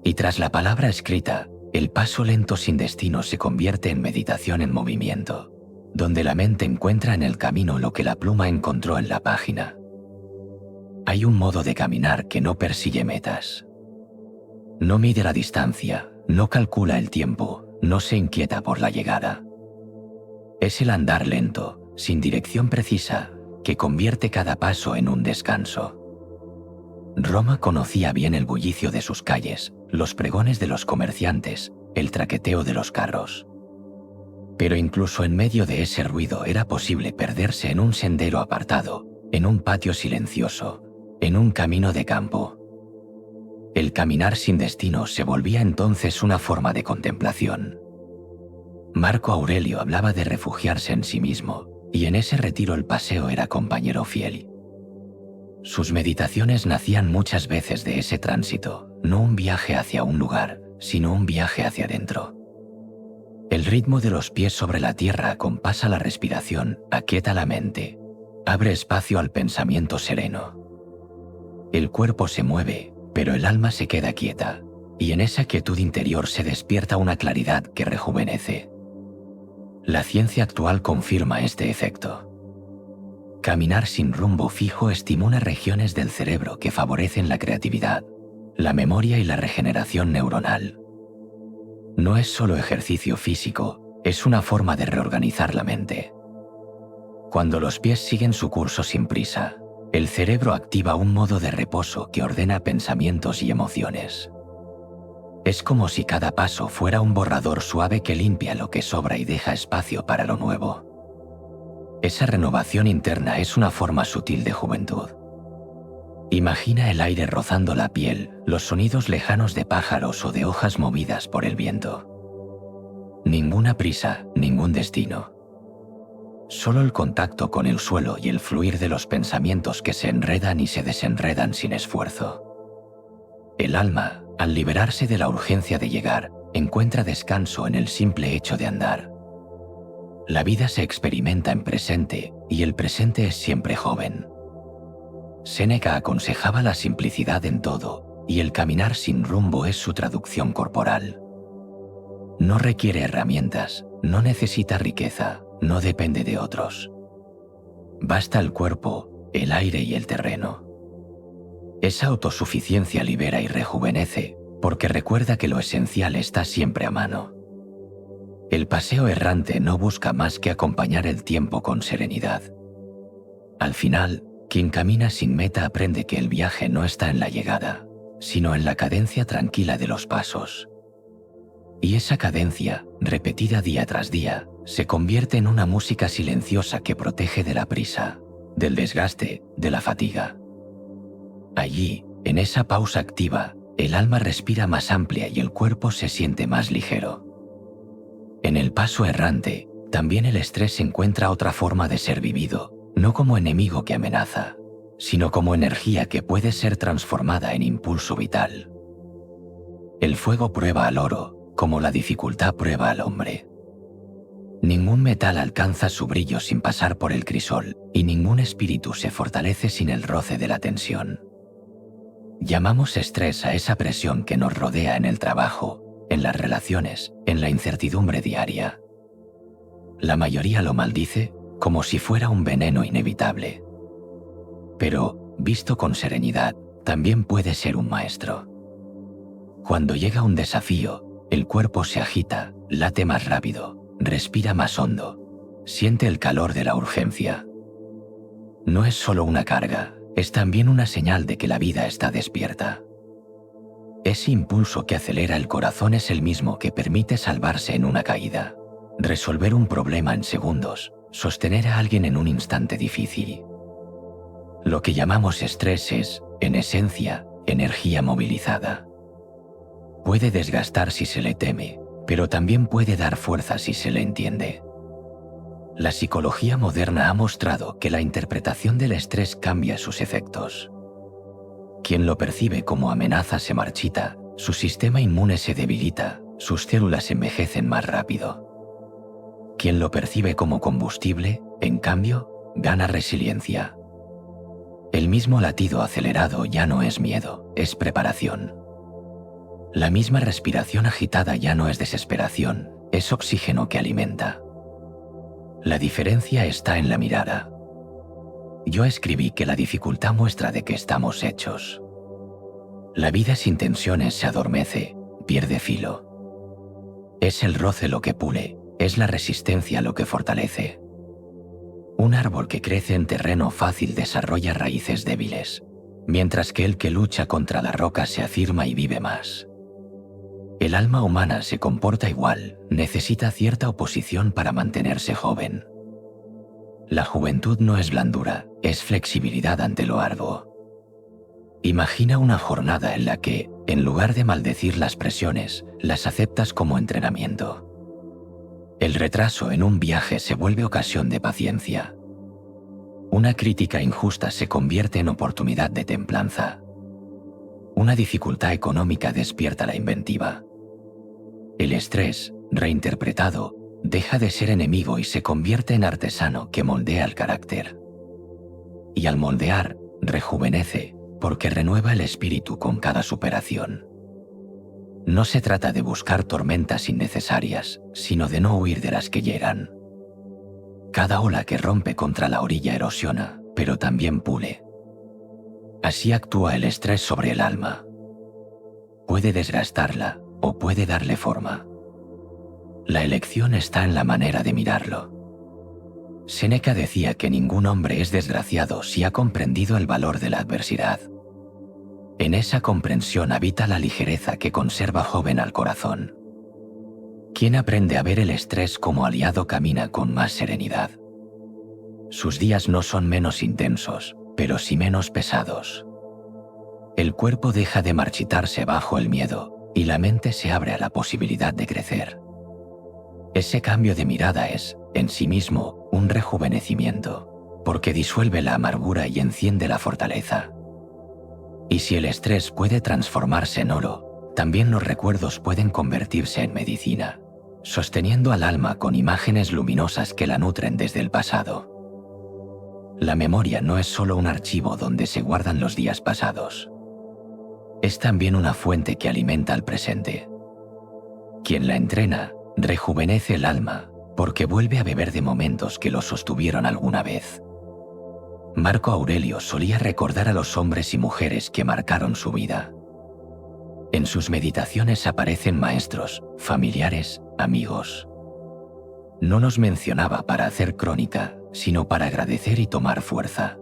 Y tras la palabra escrita, el paso lento sin destino se convierte en meditación en movimiento, donde la mente encuentra en el camino lo que la pluma encontró en la página. Hay un modo de caminar que no persigue metas. No mide la distancia, no calcula el tiempo, no se inquieta por la llegada. Es el andar lento, sin dirección precisa, que convierte cada paso en un descanso. Roma conocía bien el bullicio de sus calles, los pregones de los comerciantes, el traqueteo de los carros. Pero incluso en medio de ese ruido era posible perderse en un sendero apartado, en un patio silencioso, en un camino de campo. El caminar sin destino se volvía entonces una forma de contemplación. Marco Aurelio hablaba de refugiarse en sí mismo, y en ese retiro el paseo era compañero fiel. Sus meditaciones nacían muchas veces de ese tránsito, no un viaje hacia un lugar, sino un viaje hacia adentro. El ritmo de los pies sobre la tierra acompasa la respiración, aquieta la mente, abre espacio al pensamiento sereno. El cuerpo se mueve, pero el alma se queda quieta, y en esa quietud interior se despierta una claridad que rejuvenece. La ciencia actual confirma este efecto. Caminar sin rumbo fijo estimula regiones del cerebro que favorecen la creatividad, la memoria y la regeneración neuronal. No es solo ejercicio físico, es una forma de reorganizar la mente. Cuando los pies siguen su curso sin prisa, el cerebro activa un modo de reposo que ordena pensamientos y emociones. Es como si cada paso fuera un borrador suave que limpia lo que sobra y deja espacio para lo nuevo. Esa renovación interna es una forma sutil de juventud. Imagina el aire rozando la piel, los sonidos lejanos de pájaros o de hojas movidas por el viento. Ninguna prisa, ningún destino. Solo el contacto con el suelo y el fluir de los pensamientos que se enredan y se desenredan sin esfuerzo. El alma, al liberarse de la urgencia de llegar, encuentra descanso en el simple hecho de andar. La vida se experimenta en presente y el presente es siempre joven. Séneca aconsejaba la simplicidad en todo y el caminar sin rumbo es su traducción corporal. No requiere herramientas, no necesita riqueza, no depende de otros. Basta el cuerpo, el aire y el terreno. Esa autosuficiencia libera y rejuvenece porque recuerda que lo esencial está siempre a mano. El paseo errante no busca más que acompañar el tiempo con serenidad. Al final, quien camina sin meta aprende que el viaje no está en la llegada, sino en la cadencia tranquila de los pasos. Y esa cadencia, repetida día tras día, se convierte en una música silenciosa que protege de la prisa, del desgaste, de la fatiga. Allí, en esa pausa activa, el alma respira más amplia y el cuerpo se siente más ligero. En el paso errante, también el estrés encuentra otra forma de ser vivido, no como enemigo que amenaza, sino como energía que puede ser transformada en impulso vital. El fuego prueba al oro, como la dificultad prueba al hombre. Ningún metal alcanza su brillo sin pasar por el crisol, y ningún espíritu se fortalece sin el roce de la tensión. Llamamos estrés a esa presión que nos rodea en el trabajo, en las relaciones, en la incertidumbre diaria. La mayoría lo maldice como si fuera un veneno inevitable. Pero, visto con serenidad, también puede ser un maestro. Cuando llega un desafío, el cuerpo se agita, late más rápido, respira más hondo, siente el calor de la urgencia. No es solo una carga, es también una señal de que la vida está despierta. Ese impulso que acelera el corazón es el mismo que permite salvarse en una caída, resolver un problema en segundos, sostener a alguien en un instante difícil. Lo que llamamos estrés es, en esencia, energía movilizada. Puede desgastar si se le teme, pero también puede dar fuerza si se le entiende. La psicología moderna ha mostrado que la interpretación del estrés cambia sus efectos. Quien lo percibe como amenaza se marchita, su sistema inmune se debilita, sus células envejecen más rápido. Quien lo percibe como combustible, en cambio, gana resiliencia. El mismo latido acelerado ya no es miedo, es preparación. La misma respiración agitada ya no es desesperación, es oxígeno que alimenta. La diferencia está en la mirada. Yo escribí que la dificultad muestra de qué estamos hechos. La vida sin tensiones se adormece, pierde filo. Es el roce lo que pule, es la resistencia lo que fortalece. Un árbol que crece en terreno fácil desarrolla raíces débiles, mientras que el que lucha contra la roca se afirma y vive más. El alma humana se comporta igual, necesita cierta oposición para mantenerse joven. La juventud no es blandura, es flexibilidad ante lo arduo. Imagina una jornada en la que, en lugar de maldecir las presiones, las aceptas como entrenamiento. El retraso en un viaje se vuelve ocasión de paciencia. Una crítica injusta se convierte en oportunidad de templanza. Una dificultad económica despierta la inventiva. El estrés, reinterpretado, deja de ser enemigo y se convierte en artesano que moldea el carácter. Y al moldear, rejuvenece, porque renueva el espíritu con cada superación. No se trata de buscar tormentas innecesarias, sino de no huir de las que llegan. Cada ola que rompe contra la orilla erosiona, pero también pule. Así actúa el estrés sobre el alma. Puede desgastarla o puede darle forma. La elección está en la manera de mirarlo. Séneca decía que ningún hombre es desgraciado si ha comprendido el valor de la adversidad. En esa comprensión habita la ligereza que conserva joven al corazón. Quien aprende a ver el estrés como aliado camina con más serenidad. Sus días no son menos intensos, pero sí menos pesados. El cuerpo deja de marchitarse bajo el miedo y la mente se abre a la posibilidad de crecer. Ese cambio de mirada es, en sí mismo, un rejuvenecimiento, porque disuelve la amargura y enciende la fortaleza. Y si el estrés puede transformarse en oro, también los recuerdos pueden convertirse en medicina, sosteniendo al alma con imágenes luminosas que la nutren desde el pasado. La memoria no es solo un archivo donde se guardan los días pasados. Es también una fuente que alimenta al presente. Quien la entrena, rejuvenece el alma, porque vuelve a beber de momentos que lo sostuvieron alguna vez. Marco Aurelio solía recordar a los hombres y mujeres que marcaron su vida. En sus meditaciones aparecen maestros, familiares, amigos. No los mencionaba para hacer crónica, sino para agradecer y tomar fuerza.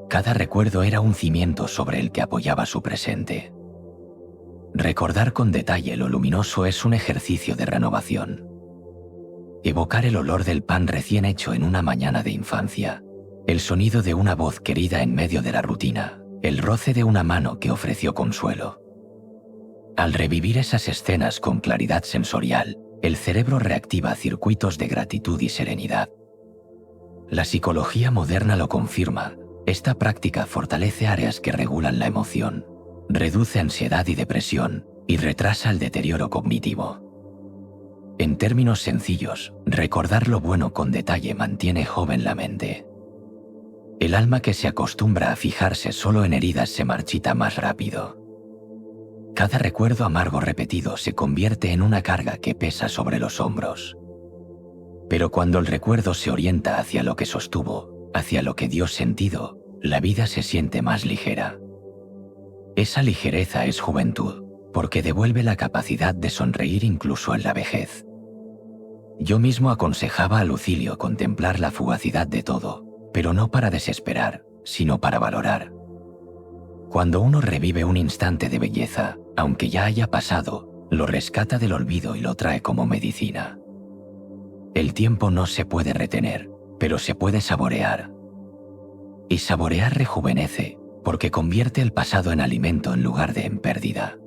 Cada recuerdo era un cimiento sobre el que apoyaba su presente. Recordar con detalle lo luminoso es un ejercicio de renovación. Evocar el olor del pan recién hecho en una mañana de infancia, el sonido de una voz querida en medio de la rutina, el roce de una mano que ofreció consuelo. Al revivir esas escenas con claridad sensorial, el cerebro reactiva circuitos de gratitud y serenidad. La psicología moderna lo confirma. Esta práctica fortalece áreas que regulan la emoción, reduce ansiedad y depresión, y retrasa el deterioro cognitivo. En términos sencillos, recordar lo bueno con detalle mantiene joven la mente. El alma que se acostumbra a fijarse solo en heridas se marchita más rápido. Cada recuerdo amargo repetido se convierte en una carga que pesa sobre los hombros. Pero cuando el recuerdo se orienta hacia lo que sostuvo, hacia lo que dio sentido, la vida se siente más ligera. Esa ligereza es juventud, porque devuelve la capacidad de sonreír incluso en la vejez. Yo mismo aconsejaba a Lucilio contemplar la fugacidad de todo, pero no para desesperar, sino para valorar. Cuando uno revive un instante de belleza, aunque ya haya pasado, lo rescata del olvido y lo trae como medicina. El tiempo no se puede retener, pero se puede saborear. Y saborear rejuvenece, porque convierte el pasado en alimento en lugar de en pérdida.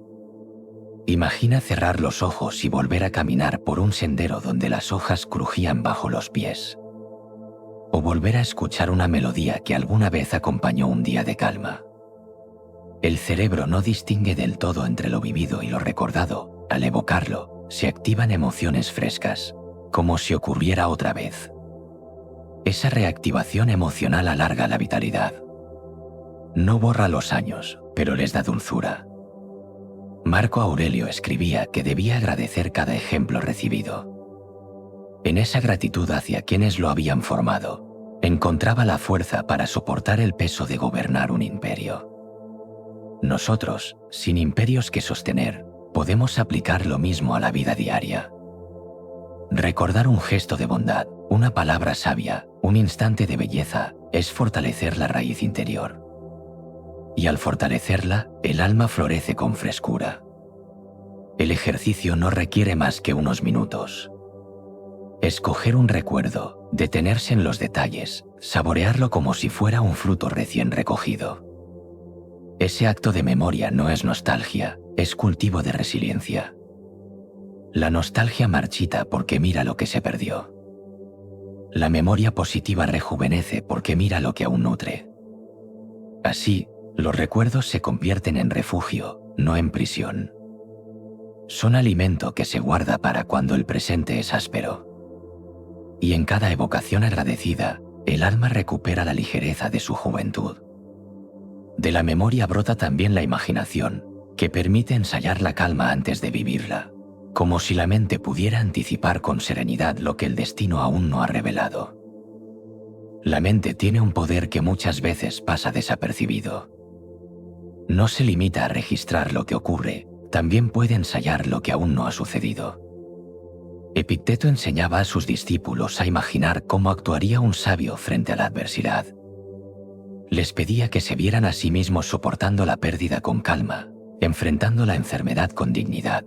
Imagina cerrar los ojos y volver a caminar por un sendero donde las hojas crujían bajo los pies. O volver a escuchar una melodía que alguna vez acompañó un día de calma. El cerebro no distingue del todo entre lo vivido y lo recordado. Al evocarlo, se activan emociones frescas, como si ocurriera otra vez. Esa reactivación emocional alarga la vitalidad. No borra los años, pero les da dulzura. Marco Aurelio escribía que debía agradecer cada ejemplo recibido. En esa gratitud hacia quienes lo habían formado, encontraba la fuerza para soportar el peso de gobernar un imperio. Nosotros, sin imperios que sostener, podemos aplicar lo mismo a la vida diaria. Recordar un gesto de bondad, una palabra sabia, un instante de belleza, es fortalecer la raíz interior. Y al fortalecerla, el alma florece con frescura. El ejercicio no requiere más que unos minutos. Escoger un recuerdo, detenerse en los detalles, saborearlo como si fuera un fruto recién recogido. Ese acto de memoria no es nostalgia, es cultivo de resiliencia. La nostalgia marchita porque mira lo que se perdió. La memoria positiva rejuvenece porque mira lo que aún nutre. Así, los recuerdos se convierten en refugio, no en prisión. Son alimento que se guarda para cuando el presente es áspero. Y en cada evocación agradecida, el alma recupera la ligereza de su juventud. De la memoria brota también la imaginación, que permite ensayar la calma antes de vivirla, como si la mente pudiera anticipar con serenidad lo que el destino aún no ha revelado. La mente tiene un poder que muchas veces pasa desapercibido. No se limita a registrar lo que ocurre, también puede ensayar lo que aún no ha sucedido. Epicteto enseñaba a sus discípulos a imaginar cómo actuaría un sabio frente a la adversidad. Les pedía que se vieran a sí mismos soportando la pérdida con calma, enfrentando la enfermedad con dignidad,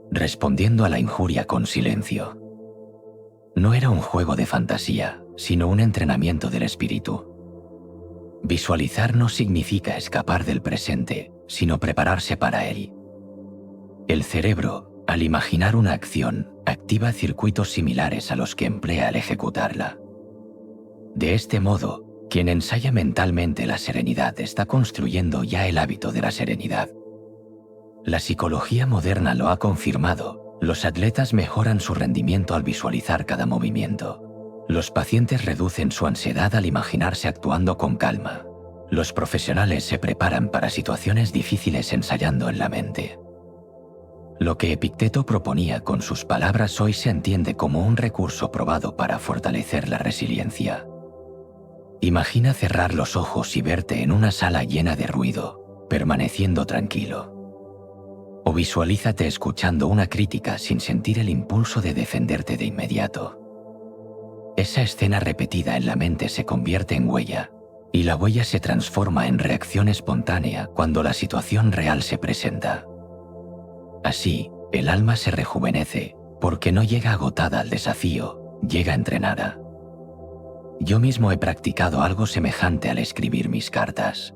respondiendo a la injuria con silencio. No era un juego de fantasía, sino un entrenamiento del espíritu. Visualizar no significa escapar del presente, sino prepararse para él. El cerebro, al imaginar una acción, activa circuitos similares a los que emplea al ejecutarla. De este modo, quien ensaya mentalmente la serenidad está construyendo ya el hábito de la serenidad. La psicología moderna lo ha confirmado. Los atletas mejoran su rendimiento al visualizar cada movimiento. Los pacientes reducen su ansiedad al imaginarse actuando con calma. Los profesionales se preparan para situaciones difíciles ensayando en la mente. Lo que Epicteto proponía con sus palabras hoy se entiende como un recurso probado para fortalecer la resiliencia. Imagina cerrar los ojos y verte en una sala llena de ruido, permaneciendo tranquilo. O visualízate escuchando una crítica sin sentir el impulso de defenderte de inmediato. Esa escena repetida en la mente se convierte en huella, y la huella se transforma en reacción espontánea cuando la situación real se presenta. Así, el alma se rejuvenece, porque no llega agotada al desafío, llega entrenada. Yo mismo he practicado algo semejante al escribir mis cartas.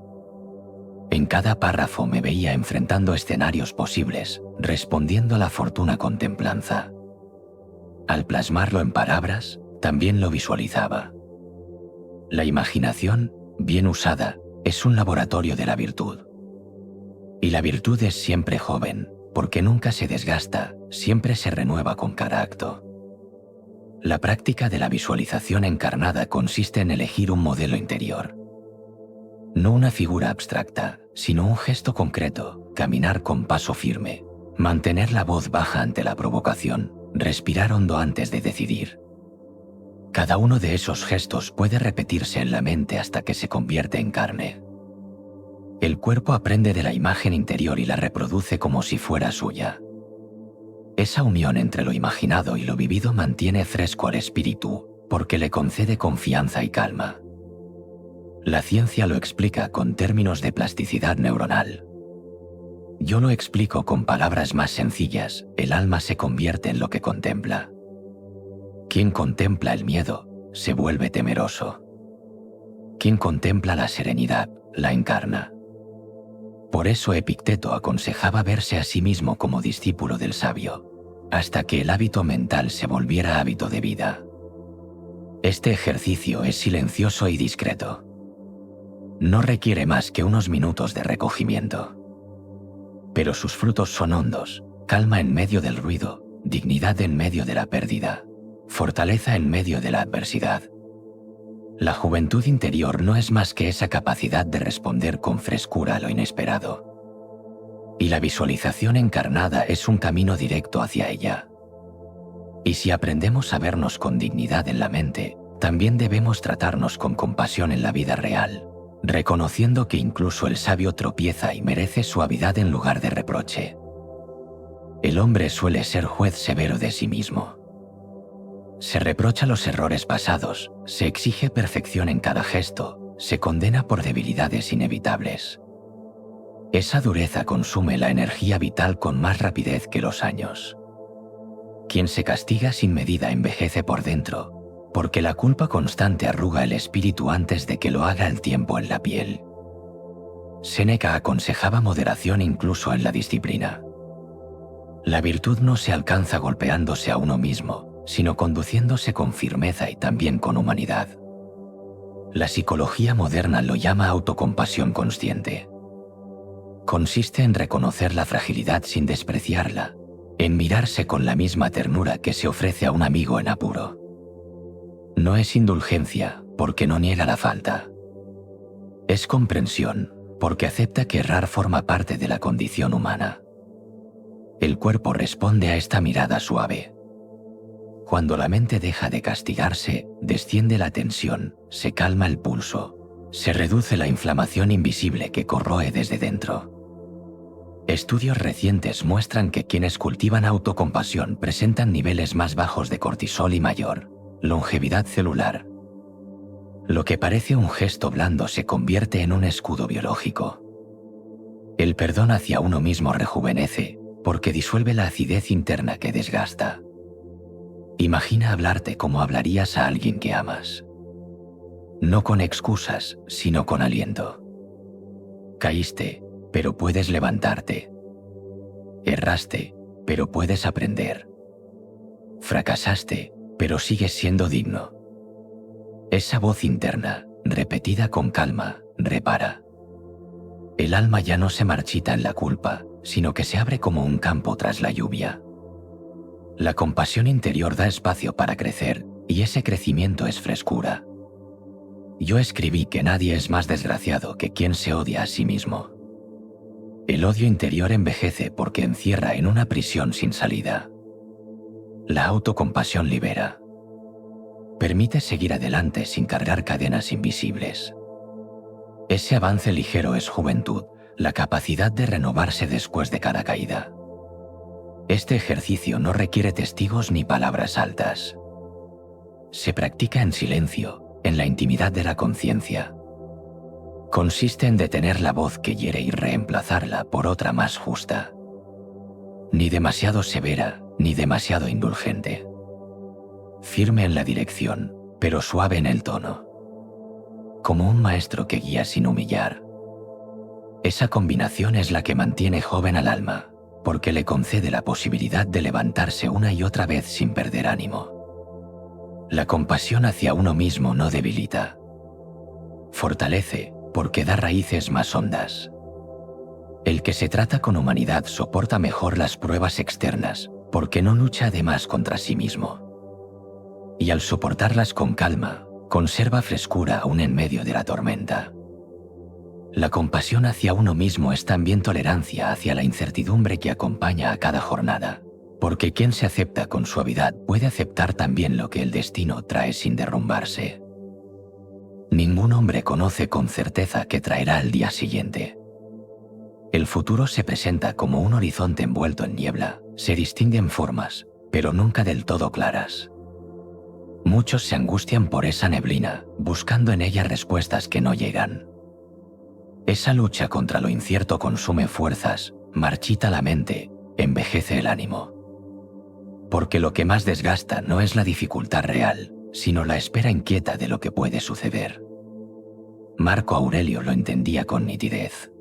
En cada párrafo me veía enfrentando escenarios posibles, respondiendo a la fortuna con templanza. Al plasmarlo en palabras, también lo visualizaba. La imaginación, bien usada, es un laboratorio de la virtud. Y la virtud es siempre joven, porque nunca se desgasta, siempre se renueva con cada acto. La práctica de la visualización encarnada consiste en elegir un modelo interior. No una figura abstracta, sino un gesto concreto, caminar con paso firme, mantener la voz baja ante la provocación, respirar hondo antes de decidir. Cada uno de esos gestos puede repetirse en la mente hasta que se convierte en carne. El cuerpo aprende de la imagen interior y la reproduce como si fuera suya. Esa unión entre lo imaginado y lo vivido mantiene fresco al espíritu, porque le concede confianza y calma. La ciencia lo explica con términos de plasticidad neuronal. Yo lo explico con palabras más sencillas: el alma se convierte en lo que contempla. Quien contempla el miedo se vuelve temeroso. Quien contempla la serenidad la encarna. Por eso Epicteto aconsejaba verse a sí mismo como discípulo del sabio, hasta que el hábito mental se volviera hábito de vida. Este ejercicio es silencioso y discreto. No requiere más que unos minutos de recogimiento. Pero sus frutos son hondos: calma en medio del ruido, dignidad en medio de la pérdida, fortaleza en medio de la adversidad. La juventud interior no es más que esa capacidad de responder con frescura a lo inesperado. Y la visualización encarnada es un camino directo hacia ella. Y si aprendemos a vernos con dignidad en la mente, también debemos tratarnos con compasión en la vida real, reconociendo que incluso el sabio tropieza y merece suavidad en lugar de reproche. El hombre suele ser juez severo de sí mismo. Se reprocha los errores pasados, se exige perfección en cada gesto, se condena por debilidades inevitables. Esa dureza consume la energía vital con más rapidez que los años. Quien se castiga sin medida envejece por dentro, porque la culpa constante arruga el espíritu antes de que lo haga el tiempo en la piel. Séneca aconsejaba moderación incluso en la disciplina. La virtud no se alcanza golpeándose a uno mismo, sino conduciéndose con firmeza y también con humanidad. La psicología moderna lo llama autocompasión consciente. Consiste en reconocer la fragilidad sin despreciarla, en mirarse con la misma ternura que se ofrece a un amigo en apuro. No es indulgencia, porque no niega la falta. Es comprensión, porque acepta que errar forma parte de la condición humana. El cuerpo responde a esta mirada suave. Cuando la mente deja de castigarse, desciende la tensión, se calma el pulso, se reduce la inflamación invisible que corroe desde dentro. Estudios recientes muestran que quienes cultivan autocompasión presentan niveles más bajos de cortisol y mayor longevidad celular. Lo que parece un gesto blando se convierte en un escudo biológico. El perdón hacia uno mismo rejuvenece, porque disuelve la acidez interna que desgasta. Imagina hablarte como hablarías a alguien que amas. No con excusas, sino con aliento. Caíste, pero puedes levantarte. Erraste, pero puedes aprender. Fracasaste, pero sigues siendo digno. Esa voz interna, repetida con calma, repara. El alma ya no se marchita en la culpa, sino que se abre como un campo tras la lluvia. La compasión interior da espacio para crecer, y ese crecimiento es frescura. Yo escribí que nadie es más desgraciado que quien se odia a sí mismo. El odio interior envejece porque encierra en una prisión sin salida. La autocompasión libera. Permite seguir adelante sin cargar cadenas invisibles. Ese avance ligero es juventud, la capacidad de renovarse después de cada caída. Este ejercicio no requiere testigos ni palabras altas. Se practica en silencio, en la intimidad de la conciencia. Consiste en detener la voz que hiere y reemplazarla por otra más justa. Ni demasiado severa, ni demasiado indulgente. Firme en la dirección, pero suave en el tono. Como un maestro que guía sin humillar. Esa combinación es la que mantiene joven al alma, porque le concede la posibilidad de levantarse una y otra vez sin perder ánimo. La compasión hacia uno mismo no debilita. Fortalece, porque da raíces más hondas. El que se trata con humanidad soporta mejor las pruebas externas, porque no lucha además contra sí mismo. Y al soportarlas con calma, conserva frescura aún en medio de la tormenta. La compasión hacia uno mismo es también tolerancia hacia la incertidumbre que acompaña a cada jornada, porque quien se acepta con suavidad puede aceptar también lo que el destino trae sin derrumbarse. Ningún hombre conoce con certeza qué traerá el día siguiente. El futuro se presenta como un horizonte envuelto en niebla, se distinguen formas, pero nunca del todo claras. Muchos se angustian por esa neblina, buscando en ella respuestas que no llegan. Esa lucha contra lo incierto consume fuerzas, marchita la mente, envejece el ánimo. Porque lo que más desgasta no es la dificultad real, sino la espera inquieta de lo que puede suceder. Marco Aurelio lo entendía con nitidez.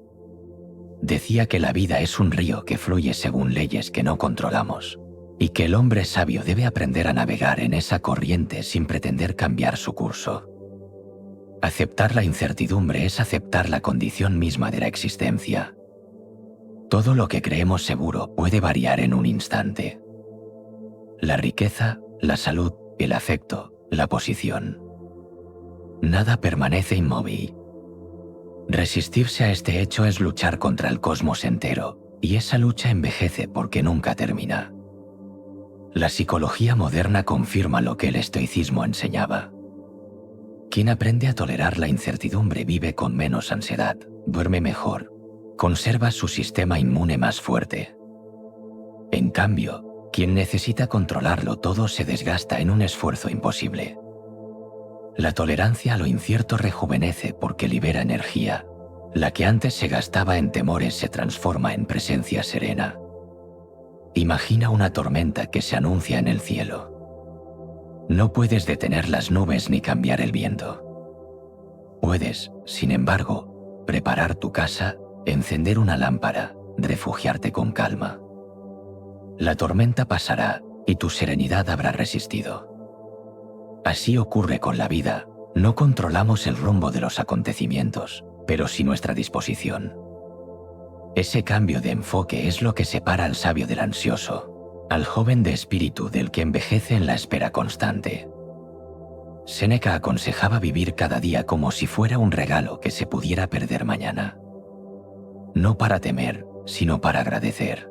Decía que la vida es un río que fluye según leyes que no controlamos, y que el hombre sabio debe aprender a navegar en esa corriente sin pretender cambiar su curso. Aceptar la incertidumbre es aceptar la condición misma de la existencia. Todo lo que creemos seguro puede variar en un instante. La riqueza, la salud, el afecto, la posición. Nada permanece inmóvil. Resistirse a este hecho es luchar contra el cosmos entero, y esa lucha envejece porque nunca termina. La psicología moderna confirma lo que el estoicismo enseñaba. Quien aprende a tolerar la incertidumbre vive con menos ansiedad, duerme mejor, conserva su sistema inmune más fuerte. En cambio, quien necesita controlarlo todo se desgasta en un esfuerzo imposible. La tolerancia a lo incierto rejuvenece porque libera energía. La que antes se gastaba en temores se transforma en presencia serena. Imagina una tormenta que se anuncia en el cielo. No puedes detener las nubes ni cambiar el viento. Puedes, sin embargo, preparar tu casa, encender una lámpara, refugiarte con calma. La tormenta pasará y tu serenidad habrá resistido. Así ocurre con la vida, no controlamos el rumbo de los acontecimientos, pero sí nuestra disposición. Ese cambio de enfoque es lo que separa al sabio del ansioso, al joven de espíritu del que envejece en la espera constante. Séneca aconsejaba vivir cada día como si fuera un regalo que se pudiera perder mañana. No para temer, sino para agradecer.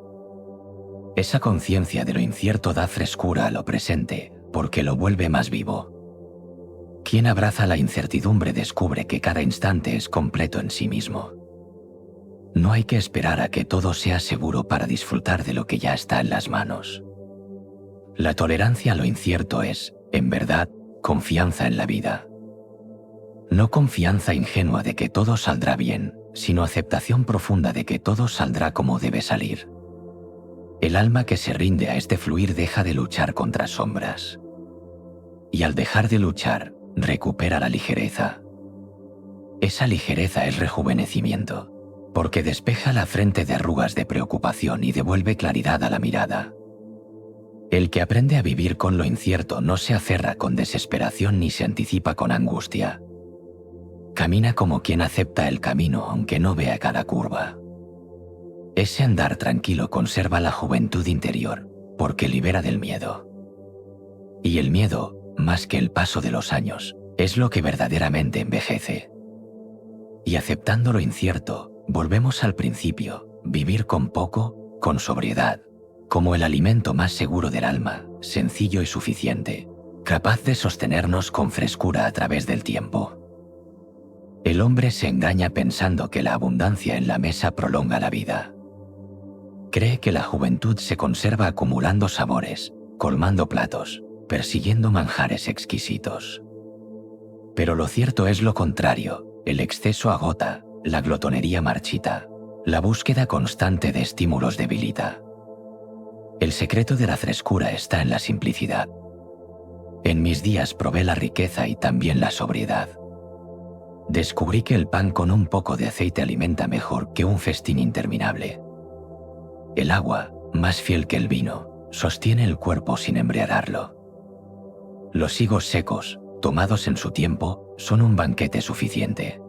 Esa conciencia de lo incierto da frescura a lo presente, porque lo vuelve más vivo. Quien abraza la incertidumbre descubre que cada instante es completo en sí mismo. No hay que esperar a que todo sea seguro para disfrutar de lo que ya está en las manos. La tolerancia a lo incierto es, en verdad, confianza en la vida. No confianza ingenua de que todo saldrá bien, sino aceptación profunda de que todo saldrá como debe salir. El alma que se rinde a este fluir deja de luchar contra sombras. Y al dejar de luchar, recupera la ligereza. Esa ligereza es rejuvenecimiento, porque despeja la frente de arrugas de preocupación y devuelve claridad a la mirada. El que aprende a vivir con lo incierto no se aferra con desesperación ni se anticipa con angustia. Camina como quien acepta el camino aunque no vea cada curva. Ese andar tranquilo conserva la juventud interior, porque libera del miedo. Y el miedo, más que el paso de los años, es lo que verdaderamente envejece. Y aceptando lo incierto, volvemos al principio, vivir con poco, con sobriedad, como el alimento más seguro del alma, sencillo y suficiente, capaz de sostenernos con frescura a través del tiempo. El hombre se engaña pensando que la abundancia en la mesa prolonga la vida. Cree que la juventud se conserva acumulando sabores, colmando platos, persiguiendo manjares exquisitos. Pero lo cierto es lo contrario, el exceso agota, la glotonería marchita, la búsqueda constante de estímulos debilita. El secreto de la frescura está en la simplicidad. En mis días probé la riqueza y también la sobriedad. Descubrí que el pan con un poco de aceite alimenta mejor que un festín interminable. El agua, más fiel que el vino, sostiene el cuerpo sin embriagarlo. Los higos secos, tomados en su tiempo, son un banquete suficiente.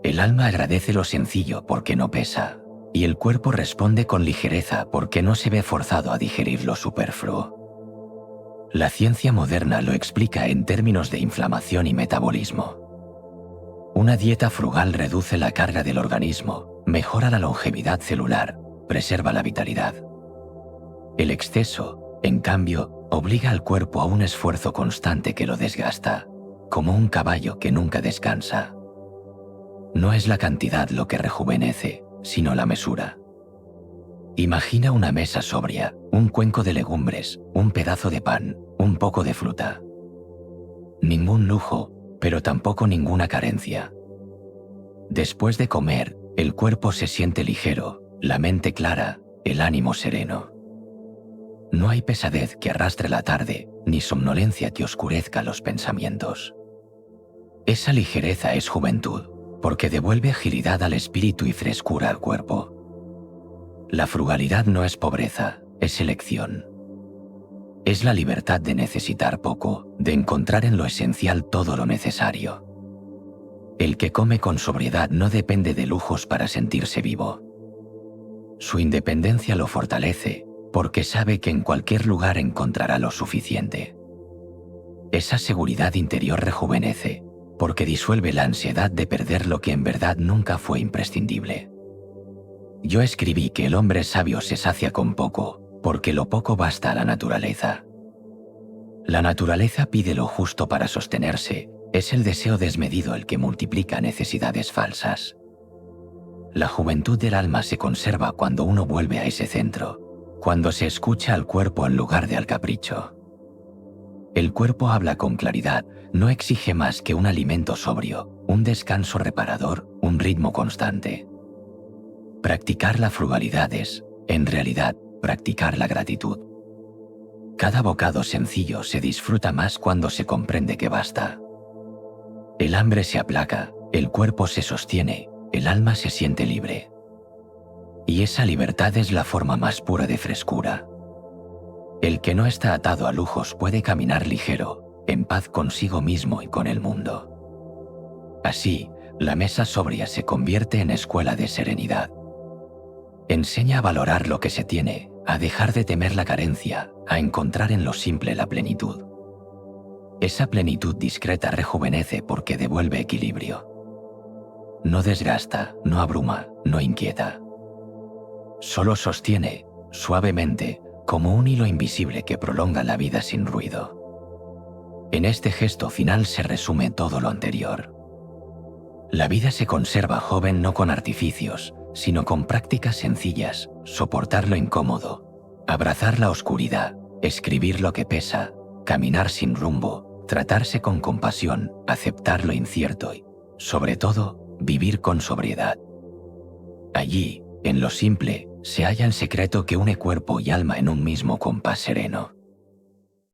El alma agradece lo sencillo porque no pesa, y el cuerpo responde con ligereza porque no se ve forzado a digerir lo superfluo. La ciencia moderna lo explica en términos de inflamación y metabolismo. Una dieta frugal reduce la carga del organismo, mejora la longevidad celular, preserva la vitalidad. El exceso, en cambio, obliga al cuerpo a un esfuerzo constante que lo desgasta, como un caballo que nunca descansa. No es la cantidad lo que rejuvenece, sino la mesura. Imagina una mesa sobria, un cuenco de legumbres, un pedazo de pan, un poco de fruta. ningún lujo, pero tampoco ninguna carencia. Después de comer, el cuerpo se siente ligero, la mente clara, el ánimo sereno. No hay pesadez que arrastre la tarde, ni somnolencia que oscurezca los pensamientos. Esa ligereza es juventud, porque devuelve agilidad al espíritu y frescura al cuerpo. La frugalidad no es pobreza, es elección. Es la libertad de necesitar poco, de encontrar en lo esencial todo lo necesario. El que come con sobriedad no depende de lujos para sentirse vivo. Su independencia lo fortalece, porque sabe que en cualquier lugar encontrará lo suficiente. Esa seguridad interior rejuvenece, porque disuelve la ansiedad de perder lo que en verdad nunca fue imprescindible. Yo escribí que el hombre sabio se sacia con poco, porque lo poco basta a la naturaleza. La naturaleza pide lo justo para sostenerse, es el deseo desmedido el que multiplica necesidades falsas. La juventud del alma se conserva cuando uno vuelve a ese centro, cuando se escucha al cuerpo en lugar de al capricho. El cuerpo habla con claridad, no exige más que un alimento sobrio, un descanso reparador, un ritmo constante. Practicar la frugalidad es, en realidad, practicar la gratitud. Cada bocado sencillo se disfruta más cuando se comprende que basta. El hambre se aplaca, el cuerpo se sostiene, el alma se siente libre. Y esa libertad es la forma más pura de frescura. El que no está atado a lujos puede caminar ligero, en paz consigo mismo y con el mundo. Así, la mesa sobria se convierte en escuela de serenidad. Enseña a valorar lo que se tiene, a dejar de temer la carencia, a encontrar en lo simple la plenitud. Esa plenitud discreta rejuvenece porque devuelve equilibrio. No desgasta, no abruma, no inquieta. Solo sostiene, suavemente, como un hilo invisible que prolonga la vida sin ruido. En este gesto final se resume todo lo anterior. La vida se conserva joven no con artificios, sino con prácticas sencillas, soportar lo incómodo, abrazar la oscuridad, escribir lo que pesa, caminar sin rumbo, tratarse con compasión, aceptar lo incierto y, sobre todo, vivir con sobriedad. Allí, en lo simple, se halla el secreto que une cuerpo y alma en un mismo compás sereno.